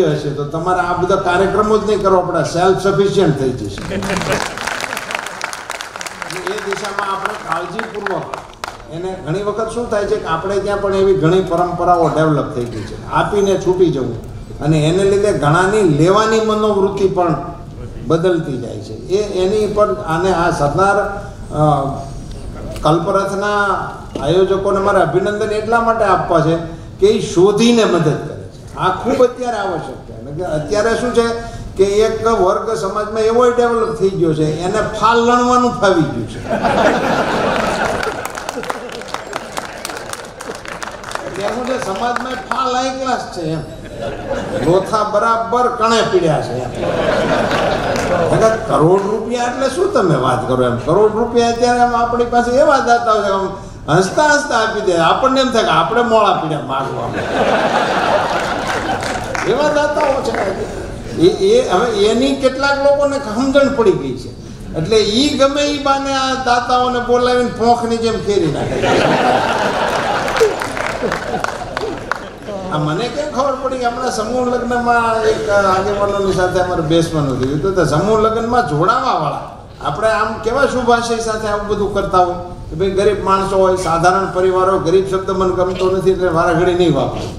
હશે તો તમારે આ બધા કાર્યક્રમો જ નહીં કરવા પડે, સેલ્ફ સફિશિયન્ટ થઈ જશે. એ દિશામાં આપણે કાળજીપૂર્વક એને ઘણી વખત શું થાય છે કે આપણે ત્યાં પણ એવી ઘણી પરંપરાઓ ડેવલપ થઈ ગઈ છે, આપીને છૂટી જવું, અને એને લીધે ઘણાની લેવાની મનોવૃત્તિ પણ બદલતી જાય છે. એની પર આને આ સરદાર કલ્પરથના આયોજકોને મારે અભિનંદન એટલા માટે આપવા છે કે એ શોધીને મદદ કરે છે. આ ખૂબ અત્યારે આવશ્યક છે. અત્યારે શું છે કે એક વર્ગ સમાજમાં એવો ડેવલપ થઈ ગયો છે, એને ફાલ લણવાનું ફાવી ગયું છે. એવું છે સમાજમાં ફાલ હાઈ ક્લાસ છે, એમ લોથા બરાબર કણે પીડ્યા છે. કરોડ રૂપિયા એટલે શું તમે વાત કરો? એમ કરોડ રૂપિયા અત્યારે આપણી પાસે એવા દાતાઓ છે, હસતા હસતા આપી દે. આપણને એમ થાય કે આપણે મોળા પીડ્યા માગવા, એવા દાતાઓ છે. એ હવે એની કેટલાક લોકોને સમજણ પડી ગઈ છે, એટલે એ ગમે એ બાને આ દાતાઓને બોલાવીને પોંખની જેમ ફેરી નાખે. મને કેમ ખબર પડી કે હમણાં સમૂહ લગ્નમાં એક આગેવાનોની સાથે અમારે બેસવાનું થયું તો સમૂહ લગ્નમાં જોડાવા વાળા આપણે આમ કેવા શુભાશય સાથે આવું બધું કરતા હોય કે ભાઈ ગરીબ માણસો હોય, સાધારણ પરિવારો, ગરીબ શબ્દ મને ગમતો નથી એટલે વારાઘડી નહીં વાપરું,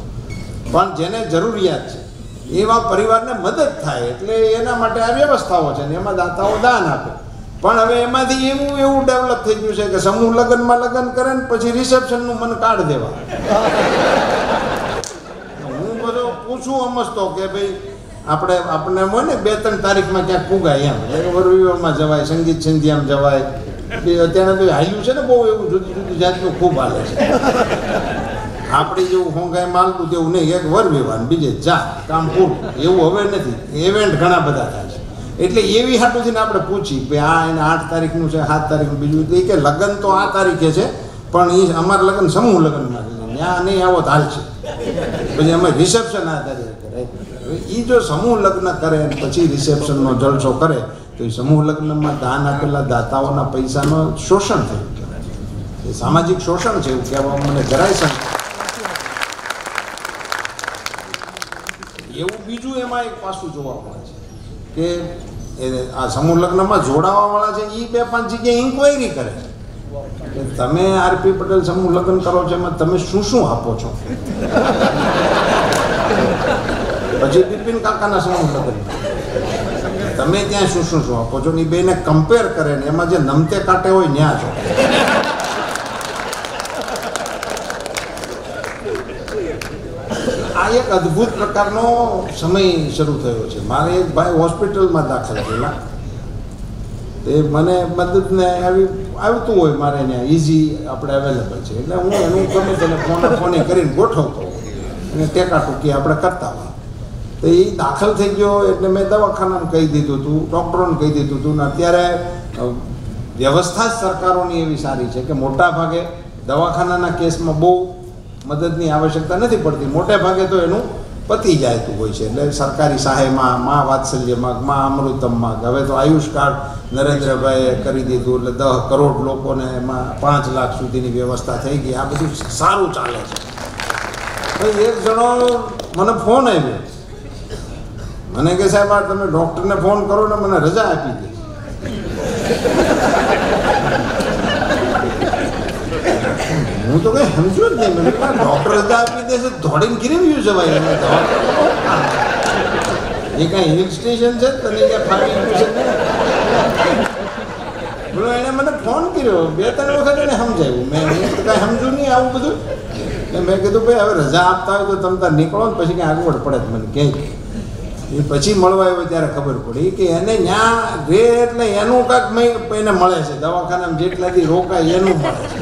પણ જેને જરૂરિયાત છે એવા પરિવારને મદદ થાય એટલે એના માટે આ વ્યવસ્થાઓ છે ને એમાં દાતાઓ દાન આપે. પણ હવે એમાંથી એવું ડેવલપ થઈ ગયું છે કે સમૂહ લગ્નમાં લગ્ન કરે ને પછી રિસેપ્શનનું મન કાર્ડ દેવા. પૂછું સમજતો કે ભાઈ આપણે હોય ને 2-3 તારીખમાં ક્યાંક પુગાય, એમ વરવીવામાં જવાય, સંગીત સંધ્યામાં જવાય. અત્યારે તો હાલ્યું છે ને બહુ એવું જુદી જુદી જાતનું ખૂબ હાલે છે. આપણી જેવું હોંગાઈ માલતું તેવું નહીં, એક વર વિવાહ બીજે જા કામ પૂરું એવું હવે નથી. ઇવેન્ટ ઘણા બધા થાય છે એટલે એવી હાટુથી આપણે પૂછી કે આ એને 8 તારીખનું છે, 7 તારીખનું. બીજું એ કે લગ્ન તો આ તારીખે છે પણ એ અમારા લગ્ન સમૂહ લગ્નમાં છે, ત્યાં નહીં આવો તો હાલ છે. પછી અમે રિસેપ્શન આ તારીખે કરે. એ જો સમૂહ લગ્ન કરે પછી રિસેપ્શનનો જલસો કરે તો એ સમૂહ લગ્નમાં દાન આપેલા દાતાઓના પૈસાનો શોષણ થયું કહેવાય. એ સામાજિક શોષણ છે એવું કહેવા મને જરાય સંગ. એવું બીજું એમાં એક પાસું જોવા મળે છે કે આ સમૂહ લગ્નમાં જોડાવા વાળા છે એ 2-5 જગ્યાએ ઇન્ક્વાયરી કરે કે તમે આરપી પટેલ સમૂહ લગ્ન કરો છો એમાં તમે શું શું આપો છો. પછી બિપિન કાકાના સમૂહ લગ્ન તમે ત્યાં શું શું આપો છો ને એ બેને કમ્પેર કરે ને એમાં જે નમતે કાંટે હોય ન્યા છો. આ એક અદ્ભુત પ્રકારનો સમય શરૂ થયો છે. મારે એક ભાઈ હોસ્પિટલમાં દાખલ થયેલા, તે મને મદદને આવતું હોય મારે ત્યાં ઇઝી આપણે અવેલેબલ છે એટલે હું એનું ગમે તેને ફોને કરીને ગોઠવતો અને ટેકા ટૂંકી આપણે કરતા હોય. તો એ દાખલ થઈ ગયો એટલે મેં દવાખાનામાં કહી દીધું હતું, ડૉક્ટરોને કહી દીધું હતું. ને અત્યારે વ્યવસ્થા જ સરકારોની એવી સારી છે કે મોટા ભાગે દવાખાનાના કેસમાં બહુ મદદની આવશ્યકતા નથી પડતી, મોટે ભાગે તો એનું પતી જાયતું હોય છે. એટલે સરકારી સહાયમાં, મા વાત્સલ્યમાં, મા અમૃતમમાં, હવે તો આયુષ કાર્ડ નરેન્દ્રભાઈએ કરી દીધું એટલે 10 કરોડ લોકોને એમાં 5 લાખ સુધીની વ્યવસ્થા થઈ ગઈ. આ બધું સારું ચાલે છે. એક જણો મને ફોન આવ્યો, મને કે સાહેબ આ તમે ડૉક્ટરને ફોન કરો ને મને રજા આપી દે. હું તો કઈ સમજો જ નહીં. મને ડૉક્ટર રજા આપી દે છે દોડીને ગીરવ્યું જવાય. એ કાંઈ હિલ સ્ટેશન છે તને ક્યાં ફાવી ગયું છે. બોલો એણે મને ફોન કર્યો 2-3 વખત એને સમજાવ્યું. મેં તો કાંઈ સમજુ નહીં આવું બધું. એટલે મેં કીધું ભાઈ હવે રજા આપતા હોય તો તમે ત્યાં નીકળો ને પછી કાંઈ આગળ પડે મને કહે. એ પછી મળવા આવ્યો ત્યારે ખબર પડી કે એને ત્યાં રે એટલે એનું કાંઈક એને મળે છે, દવાખાનામાં જેટલાથી રોકાય એનું મળે છે.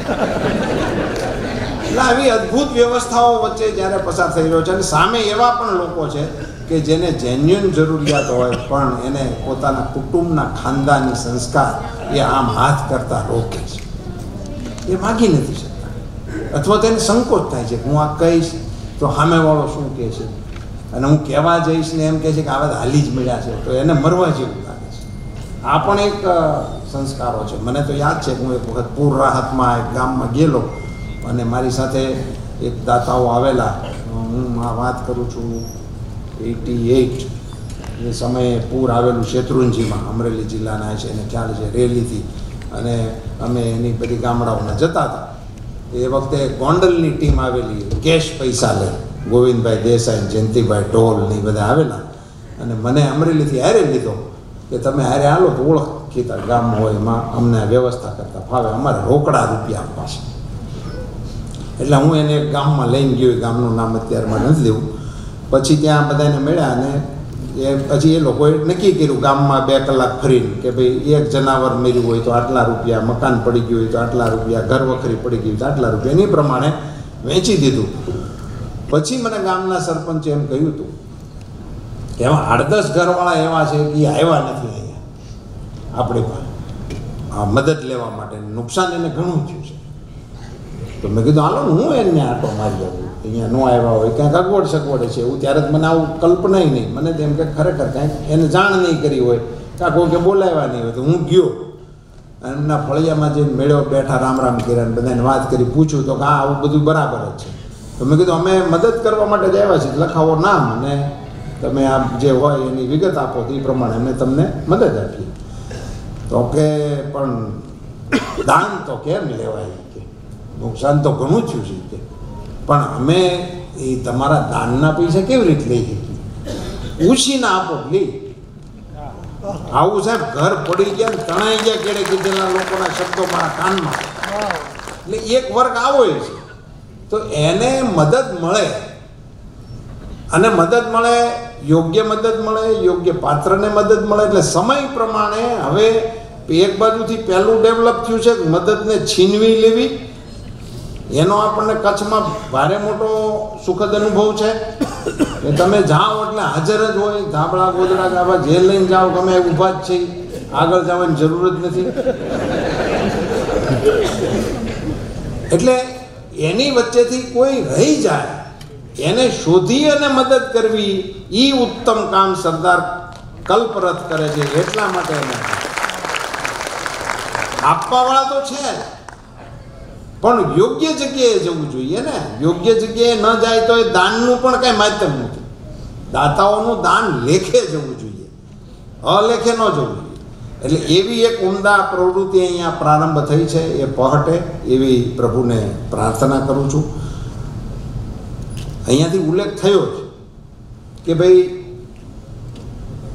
એટલે આવી અદ્ભુત વ્યવસ્થાઓ વચ્ચે જ્યારે પસાર થઈ રહ્યો છે અને સામે એવા પણ લોકો છે કે જેને જેન્યુઅન જરૂરિયાત હોય પણ એને પોતાના કુટુંબના ખાનદાની સંસ્કાર એ આમ હાથ કરતા રોકે છે. એ માગી નથી શકતા અથવા તેને સંકોચ થાય છે કે હું આ કહીશ તો સામેવાળો શું કહે છે, અને હું કહેવા જઈશ ને એમ કહે છે કે આવા હાલી જ મળ્યા છે તો એને મરવા જેવું લાગે છે. આ પણ એક સંસ્કારો છે. મને તો યાદ છે કે હું એક વખત પૂર રાહતમાં એક ગામમાં ગયેલો અને મારી સાથે એક દાતાઓ આવેલા. હું આ વાત કરું છું 88 એ સમયે પૂર આવેલું શેત્રુંજીમાં, અમરેલી જિલ્લાના છે એને ખ્યાલ છે, રેલીથી, અને અમે એની બધી ગામડાઓમાં જતા હતા. એ વખતે ગોંડલની ટીમ આવેલી, કેશ પૈસા લે, ગોવિંદભાઈ દેસાઈ, જયંતિભાઈ ઢોલ ને એ બધા આવેલા, અને મને અમરેલીથી હારે લીધો કે તમે હારે હાલો તો ઓળખીતા ગામ હોય એમાં અમને વ્યવસ્થા કરતા ફાવે, અમારે રોકડા રૂપિયા આપવા છે. એટલે હું એને એક ગામમાં લઈને ગયો, એ ગામનું નામ અત્યારમાં નથી લેવું. પછી ત્યાં બધાને મળ્યા અને પછી એ લોકોએ નક્કી કર્યું ગામમાં 2 કલાક ફરીને કે ભાઈ એક જનાવર મર્યું હોય તો આટલા રૂપિયા, મકાન પડી ગયું હોય તો આટલા રૂપિયા, ઘર વખરી પડી ગઈ તો આટલા રૂપિયા, એની પ્રમાણે વેચી દીધું. પછી મને ગામના સરપંચે એમ કહ્યું હતું કે એમાં 8-10 ઘરવાળા એવા છે કે આવ્યા નથી અહીંયા આપણી પાસે આ મદદ લેવા માટે, નુકસાન એને ઘણું થયું છે. તો મેં કીધું હાલો હું એને આટો મારી આવું, અહીંયા ન આવ્યા હોય ક્યાંક અગવડ સગવડ છે એવું. ત્યારે જ મને આવું કલ્પના નહીં, મને તેમ કે ખરેખર કાંઈક એને જાણ નહીં કરી હોય, કાં કોઈ કે બોલાવ્યા નહીં હોય. તો હું ગયો એમના ફળિયામાં જઈને મેળ્યો, બેઠા રામ રામ કર્યા, બધાને વાત કરી, પૂછ્યું તો કે હા આવું બધું બરાબર જ છે. તો મેં કીધું અમે મદદ કરવા માટે જ આવ્યા છીએ, લખાવો નામ અને તમે આ જે હોય એની વિગત આપો તો એ પ્રમાણે અમે તમને મદદ આપીએ. તો કે પણ દાન તો કેમ લેવાય, કે નુકસાન તો ઘણું થયું છે કે, પણ અમે એ તમારા દાનના પૈસા કેવી રીતે લઈ શકીએ, ઉછીના આપો લઈ. આવું સાહેબ ઘર પડી ગયા ને તણાઈ ગયા કેડે કીધેલા લોકોના શબ્દો મારા કાનમાં. એટલે એક વર્ગ આવો છે, તો એને મદદ મળે, અને મદદ મળે, યોગ્ય મદદ મળે, યોગ્ય પાત્રને મદદ મળે. એટલે સમય પ્રમાણે હવે એક બાજુથી પહેલું ડેવલપ થયું છે મદદને છીનવી લેવી, એનો આપણને કચ્છમાં ભારે મોટો સુખદ અનુભવ છે કે તમે જાઓ એટલે હાજર જ હોય, ધાબળા ગોદડા ગાવા જે લઈને જાઓ ગમે ઊભા જ છે, આગળ જવાની જરૂર જ નથી. એટલે એની વચ્ચેથી કોઈ રહી જાય એને શોધી અને મદદ કરવી, એ ઉત્તમ કામ સરદાર કલ્પરત કરે છે. એટલા માટે એને આપવાવાળા તો છે, પણ યોગ્ય જગ્યાએ જવું જોઈએ ને. યોગ્ય જગ્યાએ ન જાય તો એ દાનનું પણ કાંઈ માધ્યમ નથી. દાતાઓનું દાન લેખે જવું જોઈએ, અલેખે ન જવું જોઈએ. એટલે એવી એક ઉમદા પ્રવૃત્તિ અહીંયા પ્રારંભ થઈ છે, એ પહટે એવી પ્રભુને પ્રાર્થના કરું છું. અહીંયાથી ઉલ્લેખ થયો છે કે ભાઈ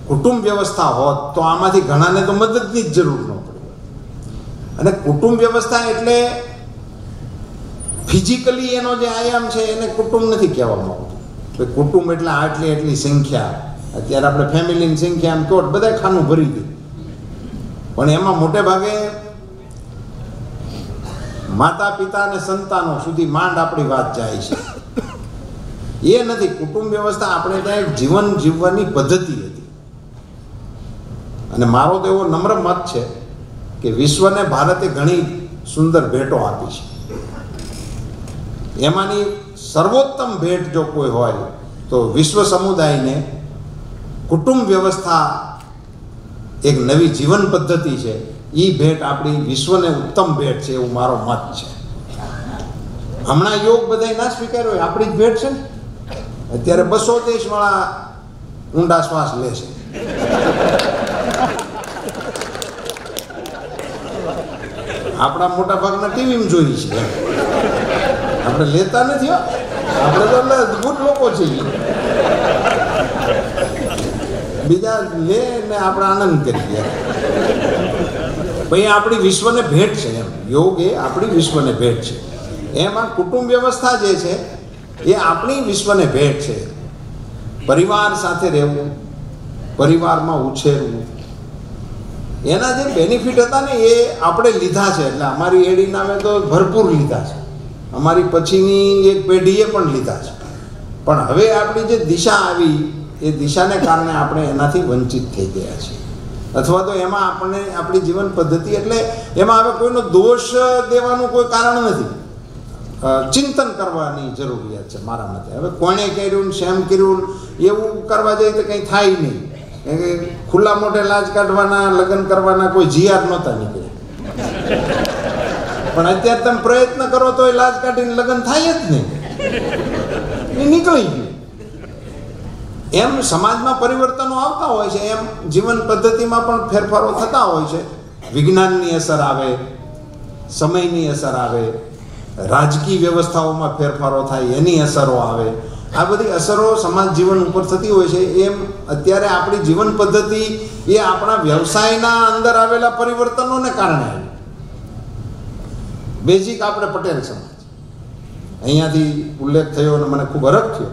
કુટુંબ વ્યવસ્થા હોત તો આમાંથી ઘણાને તો મદદની જ જરૂર ન પડે. અને કુટુંબ વ્યવસ્થા એટલે ફિઝિકલી એનો જે આયામ છે એને કુટુંબ નથી કહેવામાં આવતું. કુટુંબ એટલે એટલી સંખ્યા. અત્યારે આપણે ફેમિલીની સંખ્યા આમ કહો બધા ખાનું ભરી દે, પણ એમાં મોટે ભાગે માતા પિતા અને સંતાનો સુધી માંડ આપણી વાત જાય છે. એ નથી. કુટુંબ વ્યવસ્થા આપણે ત્યાં એક જીવન જીવવાની પદ્ધતિ હતી. અને મારો તો એવો નમ્ર મત છે કે વિશ્વને ભારતે ઘણી સુંદર ભેટો આપી છે. એમાંની સર્વોત્તમ ભેટ જો કોઈ હોય તો વિશ્વ સમુદાયને કુટુંબ વ્યવસ્થા એક નવી જીવન પદ્ધતિ છે. એ ભેટ આપણી વિશ્વને ઉત્તમ ભેટ છે એવું મારો મત છે. હમણાં યોગ બધાય ના સ્વીકાર્યો હોય, આપણી જ ભેટ છે ને. અત્યારે 200 દેશવાળા ઊંડા શ્વાસ લે છે. આપણા મોટા ભાગના ટીવીમાં જોઈ છે, આપણે લેતા નથી હો. આપણે તો અદભુત લોકો છીએ, બીજા લે ને આપણે આનંદ કરીએ. ભાઈ આપણી વિશ્વને ભેટ છે એમ. યોગ એ આપણી વિશ્વને ભેટ છે. એમાં કુટુંબ વ્યવસ્થા જે છે એ આપણી વિશ્વને ભેટ છે. પરિવાર સાથે રહેવું, પરિવારમાં ઉછેરવું, એના જે બેનિફિટ હતા ને એ આપણે લીધા છે. એટલે અમારી એડી નામે તો ભરપૂર લીધા છે, અમારી પછીની એક પેઢીએ પણ લીધા છે. પણ હવે આપણી જે દિશા આવી એ દિશાને કારણે આપણે એનાથી વંચિત થઈ ગયા છીએ. અથવા તો એમાં આપણને આપણી જીવન પદ્ધતિ, એટલે એમાં હવે કોઈનો દોષ દેવાનું કોઈ કારણ નથી. ચિંતન કરવાની જરૂરિયાત છે મારા મતે. હવે કોણે કર્યું, શેમ કર્યું, એવું કરવા જાય તો કંઈ થાય નહીં. ખુલ્લા મોઢે લાજ કાઢવાના, લગ્ન કરવાના કોઈ જીઆર નહોતા નીકળે. પણ અત્યારે તમે પ્રયત્ન કરો તો એ લાજ કાઢીને લગ્ન થાય જ નહીં, એ નીકળી ગયું. એમ સમાજમાં પરિવર્તનો આવતા હોય છે, એમ જીવન પદ્ધતિમાં પણ ફેરફારો થતા હોય છે. વિજ્ઞાનની અસર આવે, સમયની અસર આવે, રાજકીય વ્યવસ્થાઓમાં ફેરફારો થાય એની અસરો આવે. આ બધી અસરો સમાજ જીવન ઉપર થતી હોય છે. એમ અત્યારે આપણી જીવન પદ્ધતિ એ આપણા વ્યવસાયના અંદર આવેલા પરિવર્તનોને કારણે આવી. બેઝિક આપણે પટેલ સમાજ, અહીંયાથી ઉલ્લેખ થયો અને મને ખૂબ હરખ થયો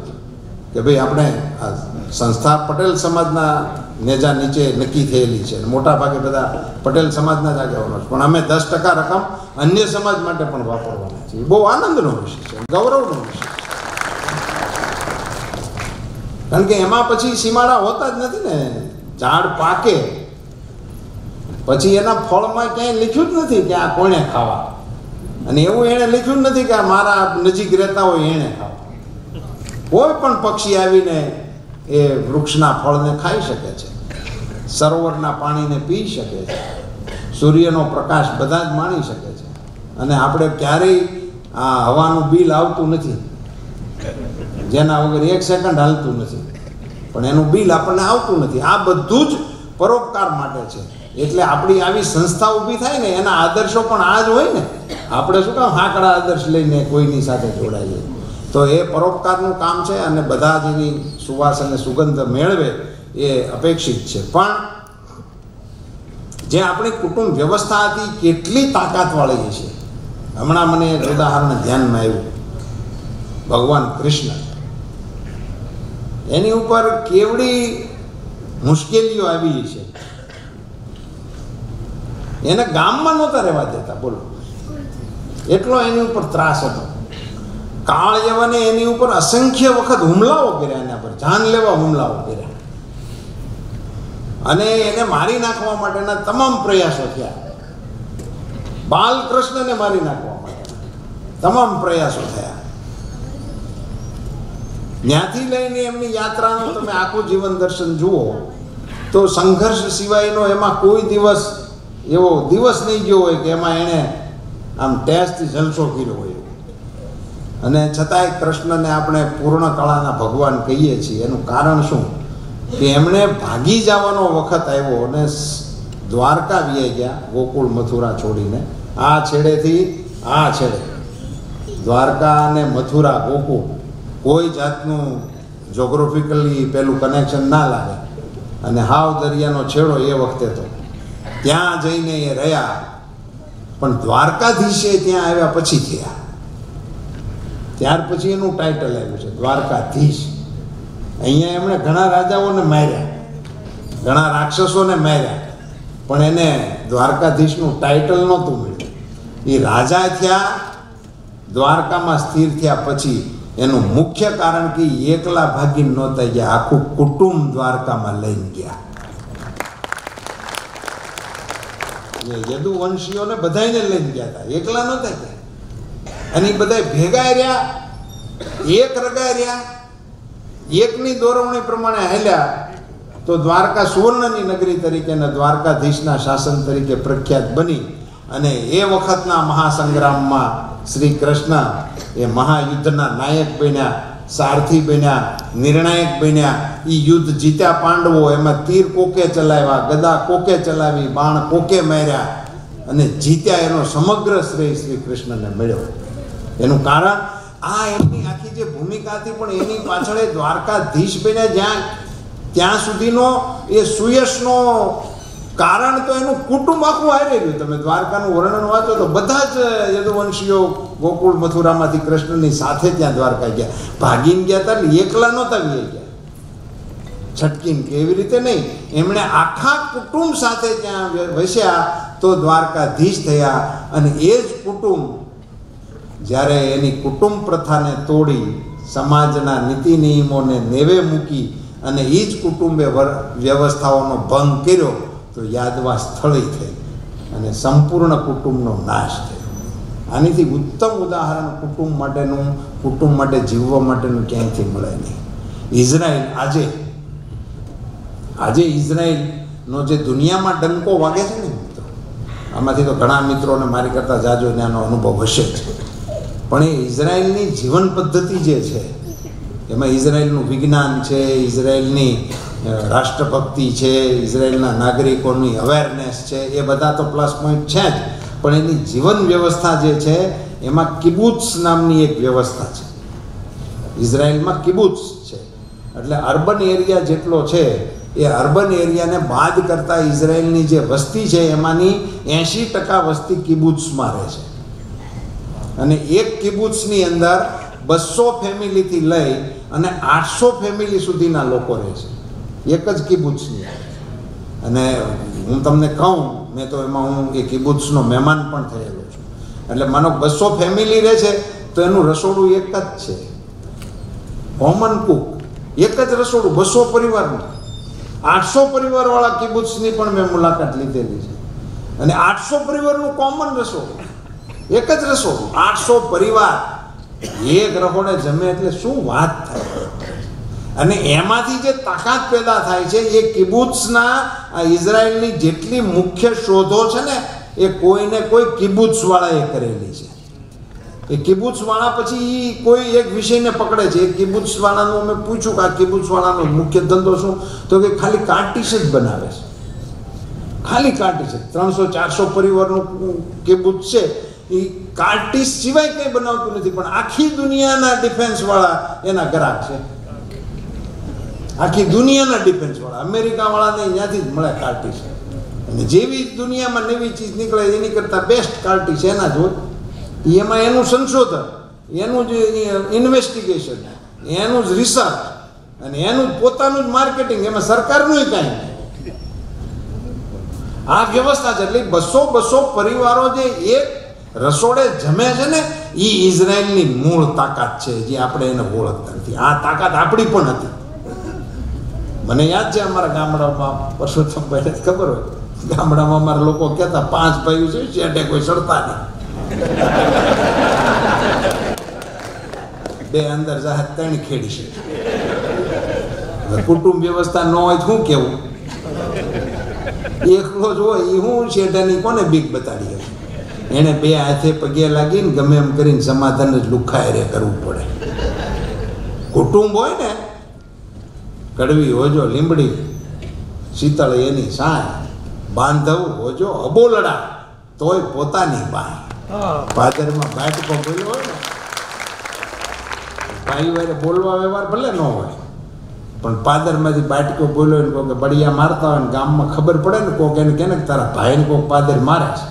કે ભાઈ આપણે આ સંસ્થા પટેલ સમાજના નેજા નીચે નક્કી થયેલી છે. મોટા ભાગે બધા પટેલ સમાજના જ આગેવાનો છે, પણ અમે 10% રકમ અન્ય સમાજ માટે પણ વાપરવાના છીએ. બહુ આનંદનો વિષય છે, ગૌરવનો વિષય છે. કારણ કે એમાં પછી સીમાડા હોતા જ નથી ને. ઝાડ પાકે પછી એના ફળમાં ક્યાંય લખ્યું જ નથી કે આ કોણે ખાવા, અને એવું એણે લખ્યું જ નથી કે આ મારા નજીક રહેતા હોય એણે ખાવા. કોઈ પણ પક્ષી આવીને એ વૃક્ષના ફળને ખાઈ શકે છે, સરોવરના પાણીને પી શકે છે, સૂર્યનો પ્રકાશ બધા જ માણી શકે છે. અને આપણે ક્યારેય આ હવાનું બિલ આવતું નથી, જેના વગર 1 સેકન્ડ હાલતું નથી, પણ એનું બિલ આપણને આવતું નથી. આ બધું જ પરોપકાર માટે છે. એટલે આપણી આવી સંસ્થા ઊભી થાય ને એના આદર્શો પણ આ જ હોય ને. આપણે શું કામ હાકડા આદર્શ લઈને કોઈની સાથે જોડાઈએ? તો એ પરોપકારનું કામ છે અને બધા જ એની સુવાસ અને સુગંધ મેળવે એ અપેક્ષિત છે. પણ જે આપણી કુટુંબ વ્યવસ્થા હતી કેટલી તાકાતવાળી છે. હમણાં મને એક ઉદાહરણ ધ્યાનમાં આવ્યું. ભગવાન કૃષ્ણ, એની ઉપર કેવડી મુશ્કેલીઓ આવી છે. એને ગામમાં નહોતા રહેવા દેતા, બોલો, એટલો એની ઉપર ત્રાસ હતો. કાળ યવને એની ઉપર અસંખ્ય વખત હુમલાઓ કર્યા, એના પર જાનલેવા હુમલાઓ કર્યા, અને એને મારી નાખવા માટેના તમામ પ્રયાસો થયા. બાલકૃષ્ણને મારી નાખવા માટેના તમામ પ્રયાસો થયા. ત્યાંથી લઈને એમની યાત્રાનું તમે આખું જીવન દર્શન જુઓ તો સંઘર્ષ સિવાયનો એમાં કોઈ દિવસ એવો દિવસ નહીં ગયો હોય કે એમાં એણે આમ ટેસ્ટથી જલસો કર્યો હોય. અને છતાંય કૃષ્ણને આપણે પૂર્ણ કળાના ભગવાન કહીએ છીએ. એનું કારણ શું? કે એમણે ભાગી જવાનો વખત આવ્યો અને દ્વારકા વ્યાઈ ગયા, ગોકુળ મથુરા છોડીને. આ છેડેથી આ છેડે દ્વારકા અને મથુરા ગોકુળ, કોઈ જાતનું જોગ્રાફિકલી પેલું કનેક્શન ના લાગે. અને હાવ દરિયાનો છેડો એ વખતે તો ત્યાં જઈને એ રહ્યા. પણ દ્વારકાધીશે ત્યાં આવ્યા પછી થયા. ત્યાર પછી એનું ટાઇટલ આવ્યું છે દ્વારકાધીશ. અહીંયા એમણે ઘણા રાજાઓને માર્યા, ઘણા રાક્ષસોને માર્યા, પણ એને દ્વારકાધીશનું ટાઇટલ નહોતું મળ્યું. એ રાજા થયા, દ્વારકામાં સ્થિર થયા પછી એનું મુખ્ય કારણ કે એકલા ભાગી નહોતા ગયા, આખું કુટુંબ દ્વારકામાં લઈને ગયા. યદુવંશીઓને બધાને લઈને ગયા હતા, એકલા નહોતા ગયા. અને બધા ભેગા રહ્યા, એક રગા રહ્યા, એકની દોરવણી પ્રમાણે હાલ્યા તો દ્વારકા સુવર્ણની નગરી તરીકે અને દ્વારકાધીશના શાસન તરીકે પ્રખ્યાત બની. અને એ વખતના મહાસંગ્રામમાં શ્રી કૃષ્ણ એ મહાયુદ્ધના નાયક બન્યા, સારથી બન્યા, નિર્ણાયક બન્યા. એ યુદ્ધ જીત્યા પાંડવો. એમાં તીર કોકે ચલાવ્યા, ગદા કોકે ચલાવી, બાણ કોકે માર્યા અને જીત્યા. એનો સમગ્ર શ્રેય શ્રી કૃષ્ણને મળ્યો. એનું કારણ આ એમની આખી જે ભૂમિકા હતી, પણ એની પાછળ દ્વારકાધીશ બન્યા ત્યાં સુધીનો એ સુયશનો કારણ તો એનું કુટુંબ આખું હારી રહ્યું. તમે દ્વારકાનું વર્ણન વાંચો તો બધા જ યદુવંશીઓ ગોકુળ મથુરામાંથી કૃષ્ણની સાથે ત્યાં દ્વારકા ગયા. ભાગીને ગયા હતા એટલે એકલા નહોતા ગયા, છટકીને કે એવી રીતે નહીં. એમણે આખા કુટુંબ સાથે ત્યાં વસ્યા તો દ્વારકાધીશ થયા. અને એ જ કુટુંબ જ્યારે એની કુટુંબ પ્રથાને તોડી, સમાજના નીતિ નિયમોને નેવે મૂકી અને એ જ કુટુંબે વ્યવસ્થાઓનો ભંગ કર્યો તો યાદવા સ્થળી થઈ અને સંપૂર્ણ કુટુંબનો નાશ થયો. આનીથી ઉત્તમ ઉદાહરણ કુટુંબ માટેનું, કુટુંબ માટે જીવવા માટેનું ક્યાંયથી મળે નહીં. ઇઝરાયલ આજે ઇઝરાયલનો જે દુનિયામાં ડંકો વાગે છે ને મિત્રો, આમાંથી તો ઘણા મિત્રોને મારી કરતાં જાજો એનો અનુભવ હશે જ. પણ એ ઇઝરાયલની જીવન પદ્ધતિ જે છે એમાં ઇઝરાયલનું વિજ્ઞાન છે, ઇઝરાયલની રાષ્ટ્રભક્તિ છે, ઇઝરાયલના નાગરિકોની અવેરનેસ છે, એ બધા તો પ્લસ પોઈન્ટ છે જ, પણ એની જીવન વ્યવસ્થા જે છે એમાં કિબુત્સ નામની એક વ્યવસ્થા છે. ઇઝરાયલમાં કિબુત્સ છે, એટલે અર્બન એરિયા જેટલો છે એ અર્બન એરિયાને બાદ કરતાં ઇઝરાયલની જે વસ્તી છે એમાંની 80% વસ્તી કિબુત્સમાં રહે છે. અને એક કિબુત્સની અંદર 200 ફેમિલીથી લઈ અને 800 ફેમિલી સુધીના લોકો રહે છે, એક જ કિબુત્સની. અને હું તમને કહું, મેં તો એમાં હું એ કિબુત્સનો મહેમાન પણ થયેલો છું. એટલે માનો 200 ફેમિલી રહે છે તો એનું રસોડું એક જ છે, કોમન કુક, એક જ રસોડું 200 પરિવારનું. 800 પરિવારવાળા કિબુત્સની પણ મેં મુલાકાત લીધેલી છે, અને 800 પરિવારનું કોમન રસોડું, એક જ રસોડું, 800 પરિવાર એક રહોડે જમે એટલે શું વાત થાય. અને એમાંથી જે તાકાત પેદા થાય છે એ કિબુત્સના આ ઇઝરાયલની જેટલી મુખ્ય શોધો છે ને એ કોઈને કોઈ કિબુત્સવાળાએ કરેલી છે. એ કિબુત્સવાળા પછી કોઈ એક વિષયને પકડે છે. એ કિબુત્સવાળાનું અમે પૂછ્યું કે આ કિબુત્સવાળાનો મુખ્ય ધંધો શું, તો કે ખાલી કાર્ટીસ જ બનાવે છે, ખાલી કાર્ટીસ જ. 300-400 પરિવારનું કિબુત્સ છે, એ કાર્ટીસ સિવાય કંઈ બનાવતું નથી, પણ આખી દુનિયાના ડિફેન્સવાળા એના ગ્રાહક છે. આખી દુનિયાના ડિફેન્સવાળા, અમેરિકાવાળાને ત્યાંથી જ મળે કાર્ટીસ. અને જેવી દુનિયામાં નવી ચીજ નીકળે એની કરતાં બેસ્ટ કાર્ટીસ એના જ હોય. એમાં એનું સંશોધન, એનું જ ઇન્વેસ્ટિગેશન, એનું જ રિસર્ચ અને એનું જ પોતાનું જ માર્કેટિંગ, એમાં સરકારનું કાંઈ નહીં. આ વ્યવસ્થા છે. એટલે 200 પરિવારો જે એક રસોડે જમે છે ને એ ઇઝરાયલની મૂળ તાકાત છે, જે આપણે એને ઓળખતા નથી. આ તાકાત આપણી પણ હતી. મને યાદ છે અમારા ગામડામાં, પરસોત્તમભાઈને ખબર હોય, ગામડામાં અમારા લોકો કહેતા 5 ભાઈઓ છે, શેઠે કોઈ સડતા નહીં. 2 અંદર જાહેર 3 ખેડી છે. કુટુંબ વ્યવસ્થા ન હોય શું કેવું, એકલો જ હોય એ હું શેઠાની કોને બીક બતાડી હતી. એને 2 હાથે પગે લાગીને ગમે એમ કરીને સમાધાન જ લુખાય રે કરવું પડે. કુટુંબ હોય ને, કડવી હોજો લીંબડી, શીતળ એની સાય, બાંધવ હોજો અબોલડા તોય પોતાની બાય. પાદરમાં બાટકો બોલ્યો હોય ને, ભાઈ વારે બોલવા વ્યવહાર ભલે ન હોય, પણ પાદરમાંથી બાટકો બોલ્યો ને કોઈ બળિયા મારતા હોય ને ગામમાં ખબર પડે ને, કોક એને કહે ને તારા ભાઈને કોઈક પાદર મારે છે,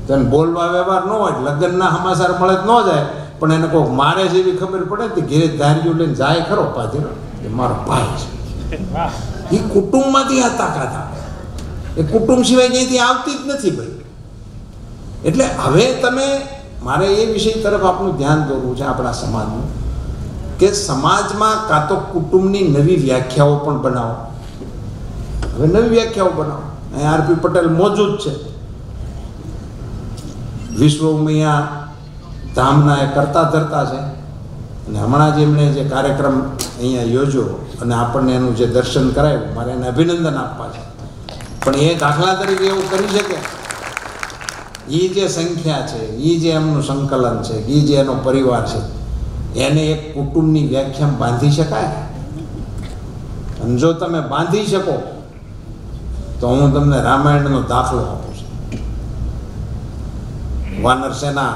તો એને બોલવા વ્યવહાર ન હોય, લગ્નના સમાચાર મળે જ ન જાય, પણ એને કોઈક મારે છે એવી ખબર પડે ને, ઘેરે ધાર્યું લઈને જાય ખરો પાદરો, એ મારો ભાઈ છે. એ કુટુંબમાંથી આ તાકાત આવે, એ કુટુંબ સિવાય ક્યાંયથી આવતી જ નથી ભાઈ. એટલે હવે તમે, મારે એ વિષય તરફ આપણું ધ્યાન દોરવું છે આપણા સમાજનું, કે સમાજમાં કાં તો કુટુંબની નવી વ્યાખ્યાઓ પણ બનાવો. હવે નવી વ્યાખ્યાઓ બનાવો. અહીં આરપી પટેલ મોજૂદ છે, વિશ્વ ઉમિયા ધામના એ કરતા ધરતા છે, અને હમણાં જ એમણે જે કાર્યક્રમ અહીંયા યોજ્યો અને આપણને એનું જે દર્શન કરાવ્યું, મારે એને અભિનંદન આપવા છે. પણ એ દાખલા તરીકે એવું કરી શકે, એ જે સંખ્યા છે, એ જે એમનું સંકલન છે, એ જે એનો પરિવાર છે, એને એક કુટુંબની વ્યાખ્યામાં બાંધી શકાય. અને જો તમે બાંધી શકો તો હું તમને રામાયણનો દાખલો આપું છું. વાનર સેના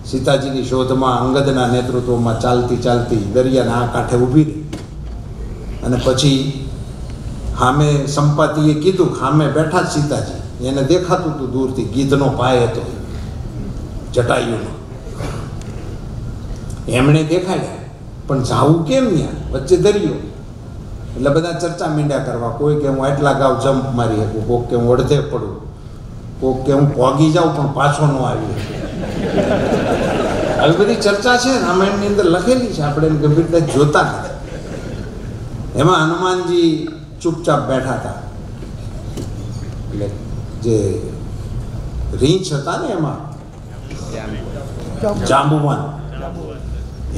સીતાજીની શોધમાં અંગદના નેતૃત્વમાં ચાલતી ચાલતી દરિયાના આ કાંઠે ઊભી રહી, અને પછી સામે સંપાતીએ કીધું, સામે બેઠા જ સીતાજી, એને દેખાતું હતું દૂરથી, ગીધનો પાય હતો જટાયુનો, એમણે દેખાડ્યા, પણ જાવું કેમ ત્યાં, વચ્ચે દરિયો. એટલે બધા ચર્ચા મીંડ્યા કરવા, કોઈ કે હું આટલા ગાવ જમ્પ મારી શકું, કોઈક કે હું અડધે પડું, કોઈક કે હું પોગી જાઉં પણ પાછો ન આવી. આવી બધી ચર્ચા છે રામાયણની અંદર લખેલી છે, આપણે એની ગંભીરતા જોતા નથી. એમાં હનુમાનજી ચૂપચાપ બેઠા હતા, એટલે જે રીંછ હતા ને એમાં જાંબુવાન,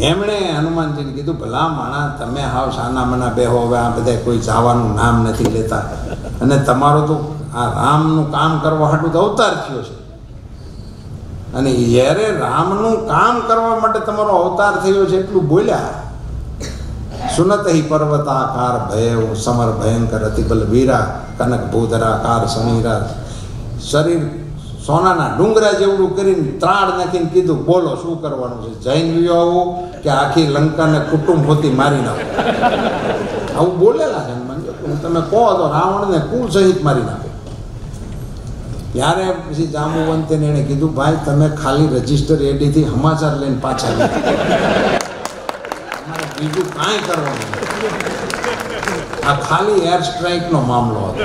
એમણે હનુમાનજીને કીધું, ભલા માણા તમે હાવ સાના મના બેહો, હવે આ બધા કોઈ જવાનું નામ નથી લેતા, અને તમારો તો આ રામનું કામ કરવા હાટું તો અવતાર થયો છે, અને જ્યારે રામનું કામ કરવા માટે તમારો અવતાર થયો છે એટલું બોલ્યા, સુનત હિ પર્વતાકાર ભય સમર ભયંકર અતિબલ વીરા કનક ભૂધરાકાર સમીરા. શરીર સોનાના ડુંગરા જેવડું કરીને ત્રાડ નાખીને કીધું બોલો શું કરવાનું છે, જૈન વિયો આવું કે આખી લંકાને કુટુંબ હોતી મારી નાખો. આવું બોલેલા છે હનુમાન. તમે કહો તો રાવણને કુલ સહિત મારી નાખો. ત્યારે પછી જાંબુવંતે એણે કીધું ભાઈ તમે ખાલી રજીસ્ટર એડીથી સમાચાર લઈને પાછા અમારે બીજું કાંઈ કરવાનું. આ ખાલી એર સ્ટ્રાઇકનો મામલો હતો.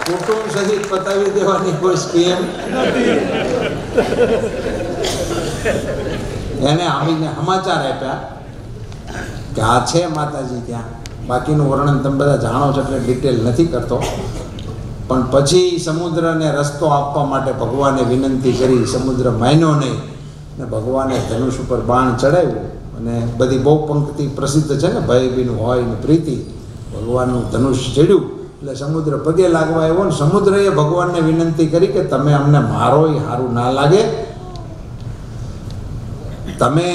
કુટુંબ સહિત પતાવી દેવાની કોઈ સ્કીમ એને આવીને સમાચાર આપ્યા કે આ છે માતાજી ત્યાં. બાકીનું વર્ણન તમે બધા જાણો છો એટલે ડિટેલ નથી કરતો. પણ પછી સમુદ્રને રસ્તો આપવા માટે ભગવાને વિનંતી કરી. સમુદ્ર માન્યો નહીં ને ભગવાને ધનુષ ઉપર બાણ ચડાવ્યું. અને બધી બહુ પંક્તિ પ્રસિદ્ધ છે ને, ભયબીનું હોય ને પ્રીતિ. ભગવાનનું ધનુષ ચડ્યું એટલે સમુદ્ર પગે લાગવા આવ્યો ને સમુદ્રએ ભગવાનને વિનંતી કરી કે તમે અમને મારો એ સારું ના લાગે. તમે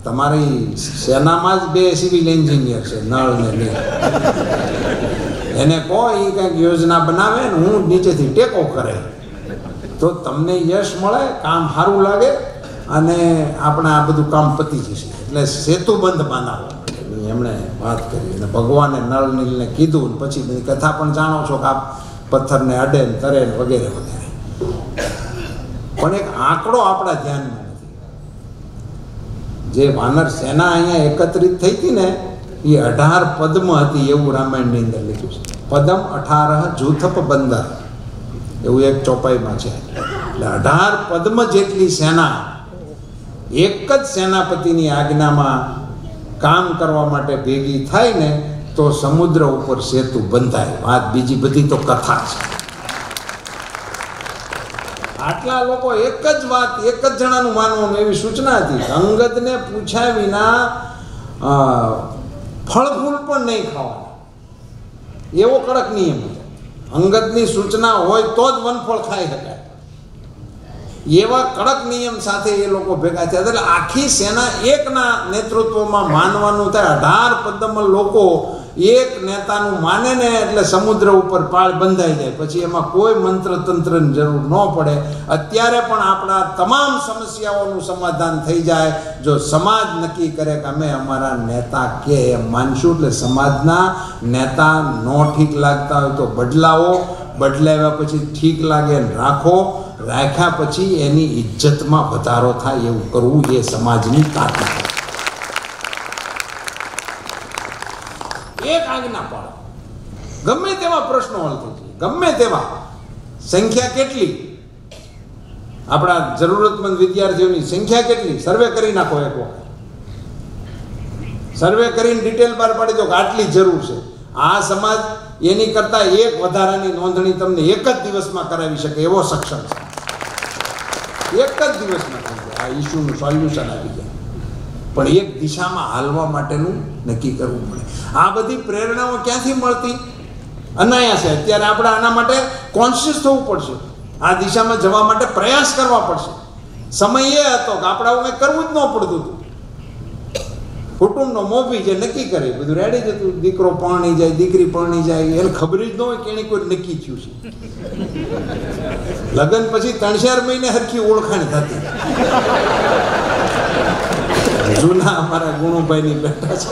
તમારી સેનામાં જ 2 સિવિલ એન્જિનિયર છે, નળ ને નીર. એને કહો એ કંઈક યોજના બનાવે ને હું નીચેથી ટેકો કરે તો તમને યશ મળે, કામ સારું લાગે અને આપણે આ બધું કામ પતી જશે. એટલે સેતુબંધ બનાવો એમણે વાત કરી. અને ભગવાને નળ નીલને કીધું. પછી બધી કથા પણ જાણો છો કે આ પથ્થરને અડે ને તરે ને વગેરે વગેરે. પણ એક આંકડો આપણા ધ્યાનમાં નથી. જે વાનર સેના અહીંયા એકત્રિત થઈ હતી ને એ 18 પદ્મ હતી એવું રામાયણની અંદર લખ્યું છે. પદમ 18 જૂથપ બંદર એવું એક ચોપાઈમાં છે. એટલે 18 પદ્મ જેટલી સેના એક જ સેનાપતિની આજ્ઞામાં કામ કરવા માટે ભેગી થાય ને તો સમુદ્ર ઉપર સેતુ બંધાય. વાત બીજી બધી તો કથા છે. આટલા લોકો એક જ વાત એક જ જણાનું માનવાનું એવી સૂચના હતી. અંગદને પૂછ્યા વિના ફળ ફૂલ પણ નહીં ખાવાનું એવો કડક નિયમ હતો. અંગદની સૂચના હોય તો જ વનફળ ખાઈ શકાય એવા કડક નિયમ સાથે એ લોકો ભેગા થયા. એટલે આખી સેના એકના નેતૃત્વમાં માનવાનું થાય. 18 પદ્મ લોકો એક નેતાનું માને ને એટલે સમુદ્ર ઉપર પાળ બંધાઈ જાય. પછી એમાં કોઈ મંત્ર તંત્રની જરૂર ન પડે. અત્યારે પણ આપણા તમામ સમસ્યાઓનું સમાધાન થઈ જાય જો સમાજ નક્કી કરે કે અમે અમારા નેતા કે એમ માનશું. એટલે સમાજના નેતા ન ઠીક લાગતા હોય તો બદલાવો, બદલાવ્યા પછી ઠીક લાગે રાખો, રાખ્યા પછી એની ઇજ્જતમાં વધારો થાય એવું કરવું એ સમાજની તાકાત. એક આજ્ઞા પાડો, ગમે તેવા પ્રશ્નો હલ થઈ જાય, ગમે તેવા. સંખ્યા કેટલી? આપણા જરૂરતમંદ વિદ્યાર્થીઓની સંખ્યા કેટલી? સર્વે કરી નાખો. એક વખત સર્વે કરીને ડિટેલ બહાર પાડી દો કે આટલી જરૂર છે. આ સમાજ એની કરતા એક વધારાની નોંધણી તમને એક જ દિવસમાં કરાવી શકે એવો સક્ષમ છે. એક જ દિવસમાં આ ઇસ્યુનું સોલ્યુશન આવી જાય. પણ એક દિશામાં હાલવા માટેનું નક્કી કરવું પડે. આ બધી પ્રેરણાઓ ક્યાંથી મળતી? અનાયાસ છે. અત્યારે આપણે આના માટે કોન્શિયસ થવું પડશે. આ દિશામાં જવા માટે પ્રયાસ કરવા પડશે. સમય એ હતો કે આપણે આવું કંઈ કરવું જ ન પડતું હતું. કુટુંબનો મોભી જે નક્કી કરે બધું રેડી જ હતું. દીકરો પરણી જાય, દીકરી પરણી જાય, એને ખબર જ ન હોય કે એને કોઈ નક્કી થયું છે. લગ્ન પછી 3-4 મહિને હરખી ઓળખાણ થતી. જૂના અમારા ગુણુભાઈની બેઠા છે.